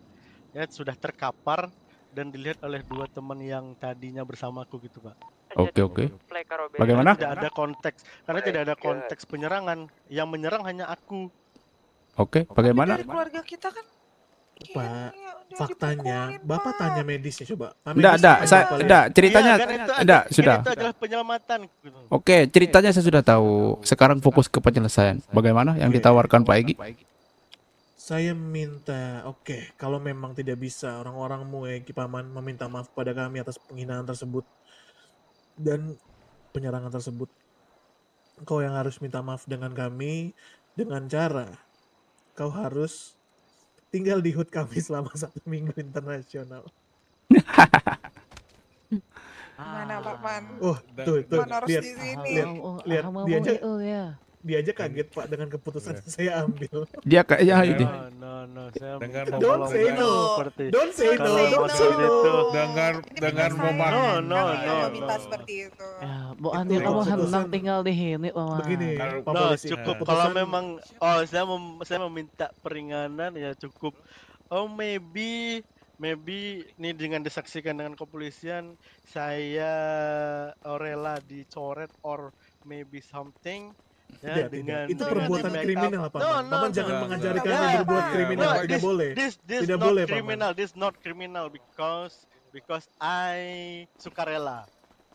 ya sudah terkapar dan dilihat oleh dua teman yang tadinya bersamaku gitu Pak. Oke. Karena Bagaimana? tidak ada konteks, karena tidak ada konteks penyerangan. Yang menyerang hanya aku. Oke, bagaimana? Dari keluarga kita kan Pak, faktanya, Bapak tanya medisnya coba. Pak Enggak, medis enggak, tanya saya Bapak lihat. enggak, ceritanya Iya, kan itu enggak, kan sudah. itu adalah penyelamatan. Oke, ceritanya saya sudah tahu. Sekarang fokus ke penyelesaian. Bagaimana yang ditawarkan Pak Egi? Saya minta, oke, kalau memang tidak bisa orang-orangmu Egi Paman meminta maaf pada kami atas penghinaan tersebut dan penyerangan tersebut. Kau yang harus minta maaf dengan kami dengan cara kau harus tinggal di HUT kami selama 1 minggu internasional. Mana Pak Man? Oh, tuh, Man harus lihat, di sini. lihat, dia aja kaget Pak dengan keputusan yang saya ambil. Dia kayaknya ini. No, saya Dengan minta Don't tolong say jangan no. seperti Don't say no. kalau Don't say masalah no. itu. Dengan memahami. No. Minta seperti itu. Ya, Bu Ani kamu hendak tinggal di sini, Paman. Begini, Pak No, Polisi. cukup keputusan- kalau memang saya meminta peringanan ya cukup. Oh maybe ini dengan disaksikan dengan kepolisian saya rela dicoret or maybe something ya Tidak. dengan Itu dengan perbuatan di-backup. kriminal, Pak. Paman jangan no. mengajari Yeah, kami berbuat yeah. kriminal. No, Tidak boleh. This Tidak not boleh, Paman. criminal. This not criminal because I sukarela.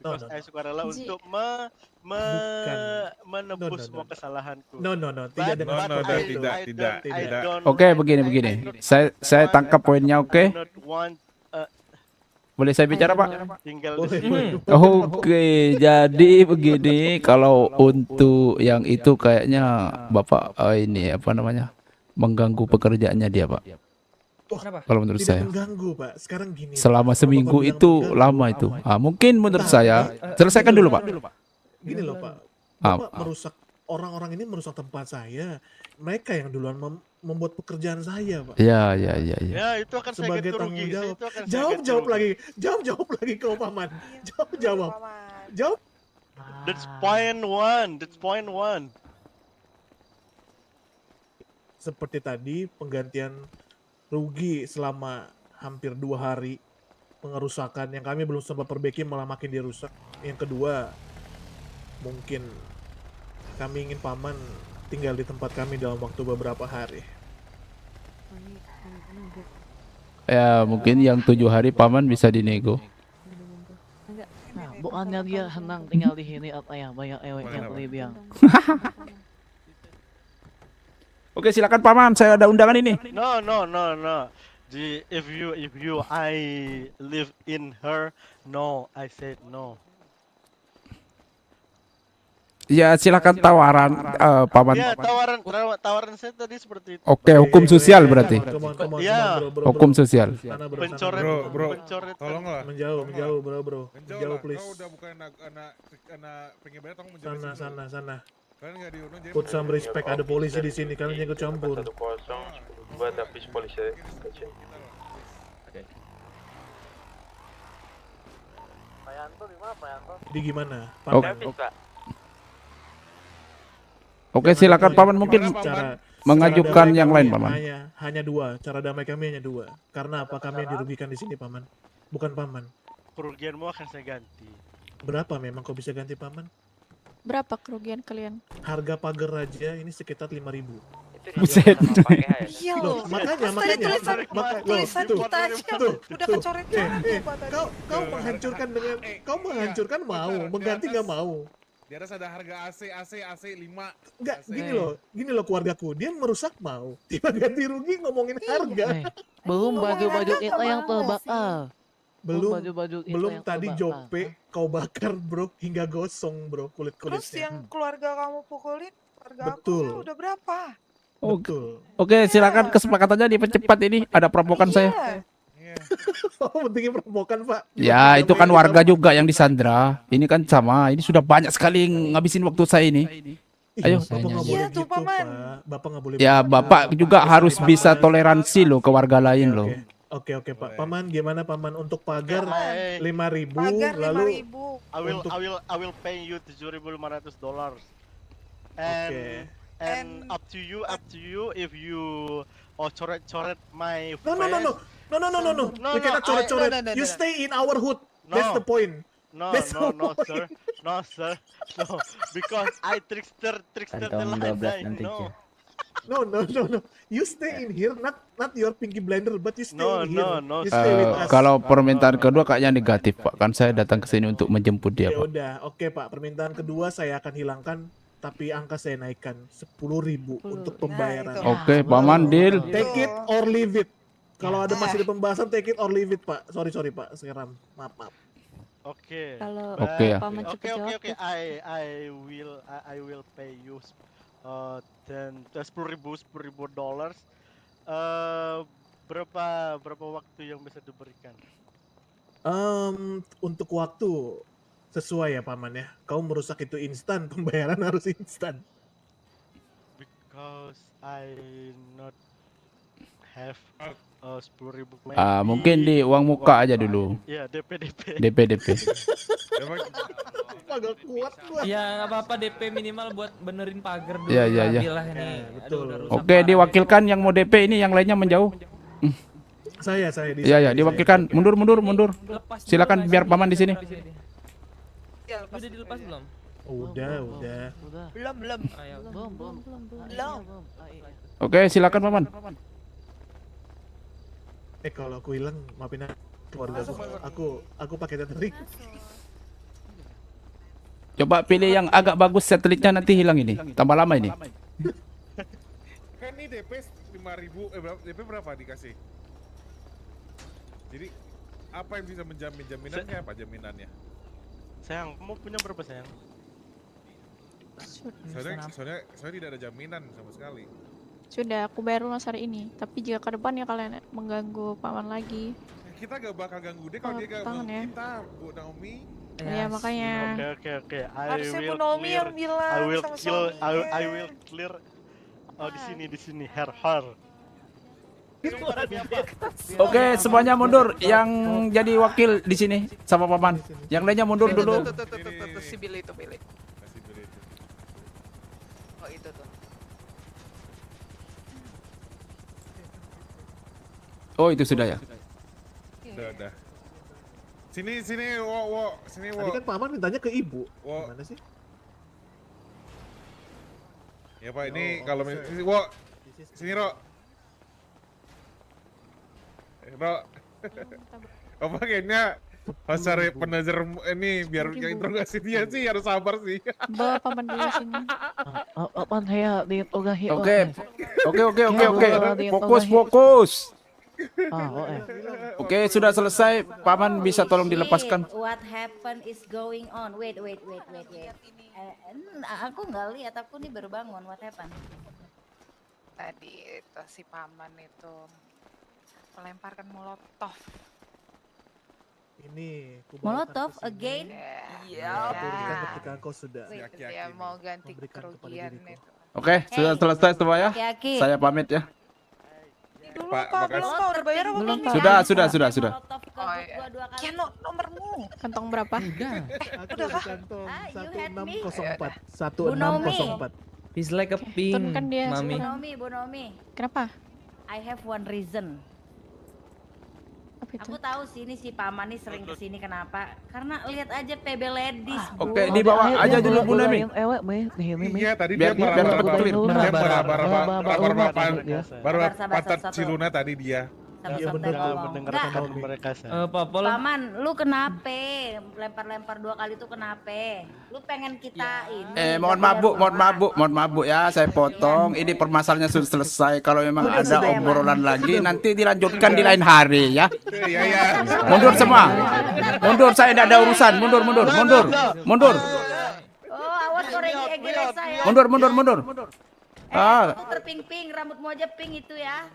No, Because no, I no. sukarela Ji. untuk Bukan. menebus No. semua kesalahanku. No. Tidak dengan tidak. Oke, begini. Saya tangkap poinnya, oke? Boleh saya bicara, Pak? Tinggal Boleh, di sini. boleh. Oke, jadi begini, kalau untuk yang itu kayaknya Bapak ini apa namanya? Mengganggu pekerjaannya dia, Pak. Kenapa? Kalau menurut Tidak saya. mengganggu, Pak. Sekarang gini. Selama Pak. Kalau seminggu Bapak bilang itu mengganggu, lama itu. Mungkin menurut saya selesaikan dulu, Pak. Gini loh, Pak. Ah, Bapak merusak orang-orang ini merusak tempat saya. Mereka yang duluan membuat pekerjaan saya, Pak. Ya. Ya, itu akan saya Sebagai ganti tanggung rugi. jawab. Itu akan saya ganti Jawab rugi. lagi. Jawab lagi kau, Paman. Jawab. Jawab. That's point one. Seperti tadi penggantian rugi selama hampir 2 hari, pengerusakan yang kami belum sempat perbaiki malah makin dirusak. Yang kedua, mungkin kami ingin Paman tinggal di tempat kami dalam waktu beberapa hari. Ya, mungkin yang 7 hari Paman bisa dinego. Nah, Bu Ani dia hendak tinggal di sini apa ya banyak ewek yang berlebihan. Oke, silakan Paman, saya ada undangan ini. No. If you I live in her, no, I said no. Ya, silakan tawaran Paman. Ya, tawaran saya tadi seperti itu. Oke, hukum sosial berarti. Ya, Hukum sosial. pencoret, Bro, pencoret. tolonglah. Menjauh, bro. Menjauh, please. Kau udah bukan anak pengibarat, tolong menjauh. Sana. Kalian nggak diundang, jadi Put some respect, ada polisi di sini, kalian ikut campur. Jadi gimana? Paman? Oke, silakan Paman, mungkin Cara mengajukan damai yang kami lain, Paman. Hanya 2. Cara damai kami hanya 2. Karena apa? Kami yang dirugikan di sini, Paman. Bukan Paman. Kerugianmu akan saya ganti. Berapa memang kau bisa ganti, Paman? Berapa kerugian kalian? Harga pagar raja ini sekitar 5.000. Buset. Iya Loh, loh. makanya. Tulisan Tuh, kita aja tuh, udah tuh. kecoret-coret Pak tadi. Kau menghancurkan dengan kau menghancurkan mau, mengganti nggak mau. di atas ada harga AC 5. Enggak, gini loh keluargaku. Dia merusak mau. Tiba ganti rugi ngomongin harga. Belum baju-baju kita yang terbakar. Belum baju-baju kita belum yang tadi terbakar. jope kau bakar bro hingga gosong bro Terus kulit-kulitnya. yang keluarga kamu pukulin, keluarga Betul. aku udah berapa? Betul. Oke, silakan kesepakatannya dipercepat ini. Ada perampokan saya. Oh, pentingnya perampokan, Pak. Ya, itu kan warga juga yang disandra. Ini kan sama. Ini sudah banyak sekali ngabisin waktu saya ini. Ayo. Bapak nggak boleh Iya tuh, gitu, Paman. Pak. Bapak nggak boleh. Ya, begitu. Bapak juga harus bisa toleransi loh ke warga lain loh. Oke, Pak. Paman gimana Paman untuk pagar 5.000 Pagar lalu 5.000. I will pay you $7.500. And up to you if you coret-coret my No. No. We cannot coret-coret. You stay in our hood. That's the point. No, That's the no, point. sir. No, sir. No, because I trickster Kantong the 12 line. nanti, No. No. You stay in here, not your pinky blinder, but you stay No, in here. no, You stay with us. Kalau permintaan kedua kayaknya negatif Pak, kan saya datang ke sini untuk menjemput dia Ya Pak. udah, oke Pak. Permintaan kedua saya akan hilangkan, tapi angka saya naikkan 10.000 untuk pembayaran. Oke, Paman, deal. Take it or leave it. Kalau ada masih ada pembahasan, take it or leave it, Pak. Sorry Pak, sekarang. Maaf. Oke. Kalau Oke ya. paman cepet jawab. Oke. I will pay you 10.000 dollars. Berapa waktu yang bisa diberikan? Untuk waktu sesuai ya Paman ya. Kau merusak itu instan, pembayaran harus instan. Because I not have 10.000. Mungkin di uang muka aja dulu. Iya, DP. DP. Agak kuat gua. Ya nggak apa-apa DP minimal buat benerin pagar dulu. Iya. Lah ini. betul. Aduh, udah rusak Oke, diwakilkan yang mau DP ini, yang lainnya menjauh. Saya di Iya, diwakilkan. Mundur. Silakan biar Paman di sini. Udah dilepas belum? Udah. Belum. Ayo. Belum. Oke, silakan Paman. Kalau aku hilang, maafin keluarga aku pakai tethering. Coba pilih yang agak bagus satelitnya, nanti hilang ini. Tambah lama ini. Kan ini DP 5.000, DP berapa dikasih? Jadi apa yang bisa menjamin jaminannya apa jaminannya? Sayang, kamu punya berapa sayang? Soalnya tidak ada jaminan sama sekali. Sudah, aku bayar lunas hari ini. Tapi jika ke depan ya kalian mengganggu paman lagi. Kita gak bakal ganggu dia kalau dia gak tangan ganggu ya. kita, Bu Naomi. Ya makanya. Oke. Harusnya Bu Naomi yang bilang I will sama kill. suaminya. I will clear. Oh di sini. Her. Oke, semuanya mundur. Yang jadi wakil di sini sama Paman. Yang lainnya mundur dulu. Tuh, si Billy itu. Oh itu tuh. Oh, itu sudah ya. Udah. Sini, wo. Tadi kan Paman mintanya ke ibu. Wo. Gimana sih? Ya Pak, ini kalau wo. Sini, Ro. Apa kayaknya harus cari penajar ini biar yang interogasi dia sih harus sabar sih. Bawa paman dulu sini. Paman saya diinterogasi. Oke. Fokus. Oke, sudah selesai. Paman bisa tolong dilepaskan. What happened is going on. Wait. Aku nggak lihat, aku nih baru bangun. What happened? Tadi itu si paman itu melemparkan molotov. Ini Molotov again? Iya. Ketika engkau sudah Dia mau ganti memberikan kepada kerugian diriku. itu. Oke, sudah selesai semua ya. Aki-aki. Saya pamit ya. Dulu Pak, Pak, makasih. belum Pak, udah bayar apa belum? Sudah. Molotov ke Oh, iya. gua 2 kali. Ya nomormu. Kantong berapa? Aku ada kantong You had me. 1604. 1604. He's like a pink, Turunkan dia, mami. Bu Nomi. Kenapa? I have one reason. Apa itu? Aku tahu sini si Paman nih sering kesini kenapa? Karena lihat aja PB Ladies, Bu. Oke, dibawa aja dulu Bu Nami. Iya, tadi Biar dia clear. pantat si Luna tadi dia. Iya bener mendengarkan mereka saya. Papol. Paman, lu kenapa? Lempar-lempar 2 kali tuh kenapa? Lu pengen kita ini? Mohon maaf Bu ya, saya potong. Ini permasalahannya sudah selesai. Kalau memang ada obrolan lagi, nanti dilanjutkan di lain hari ya. Iya. Mundur semua. Mundur, saya tidak ada urusan. Mundur. Oh, awas koreki Reksa ya. Mundur. Aku terping-ping, rambutmu aja pink itu ya.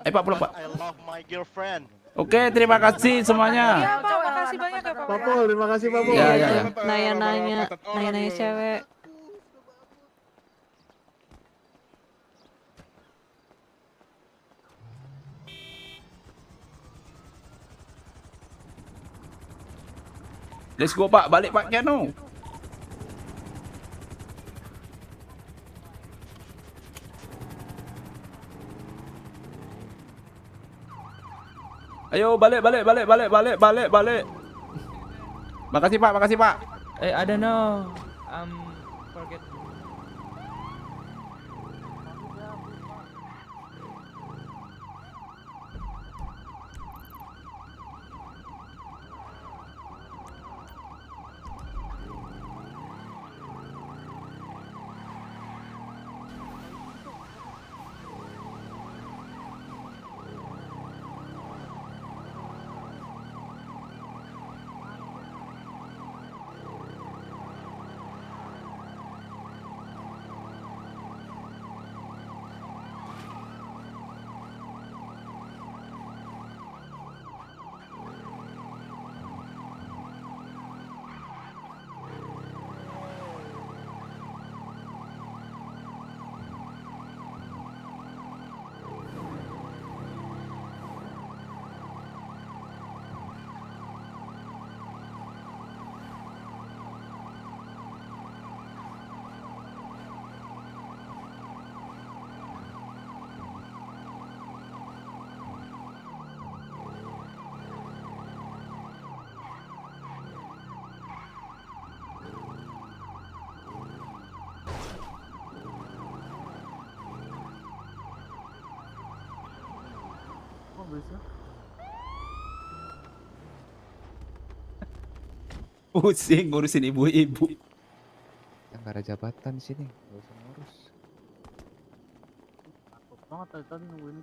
Pak, pulang Pak. I love my girlfriend. Oke, terima kasih semuanya. Iya Pak, makasih banyak ya Pak. Papol, terima kasih Papol. Ya. Nanya-nanya cewek. Let's go Pak, balik Pak Keanu. Ayo balik. Makasih Pak. I don't know. Forget. Pusing ngurusin ibu-ibu. Yang gak ada jabatan di sini, gak usah ngurus. Banget tadi nungguin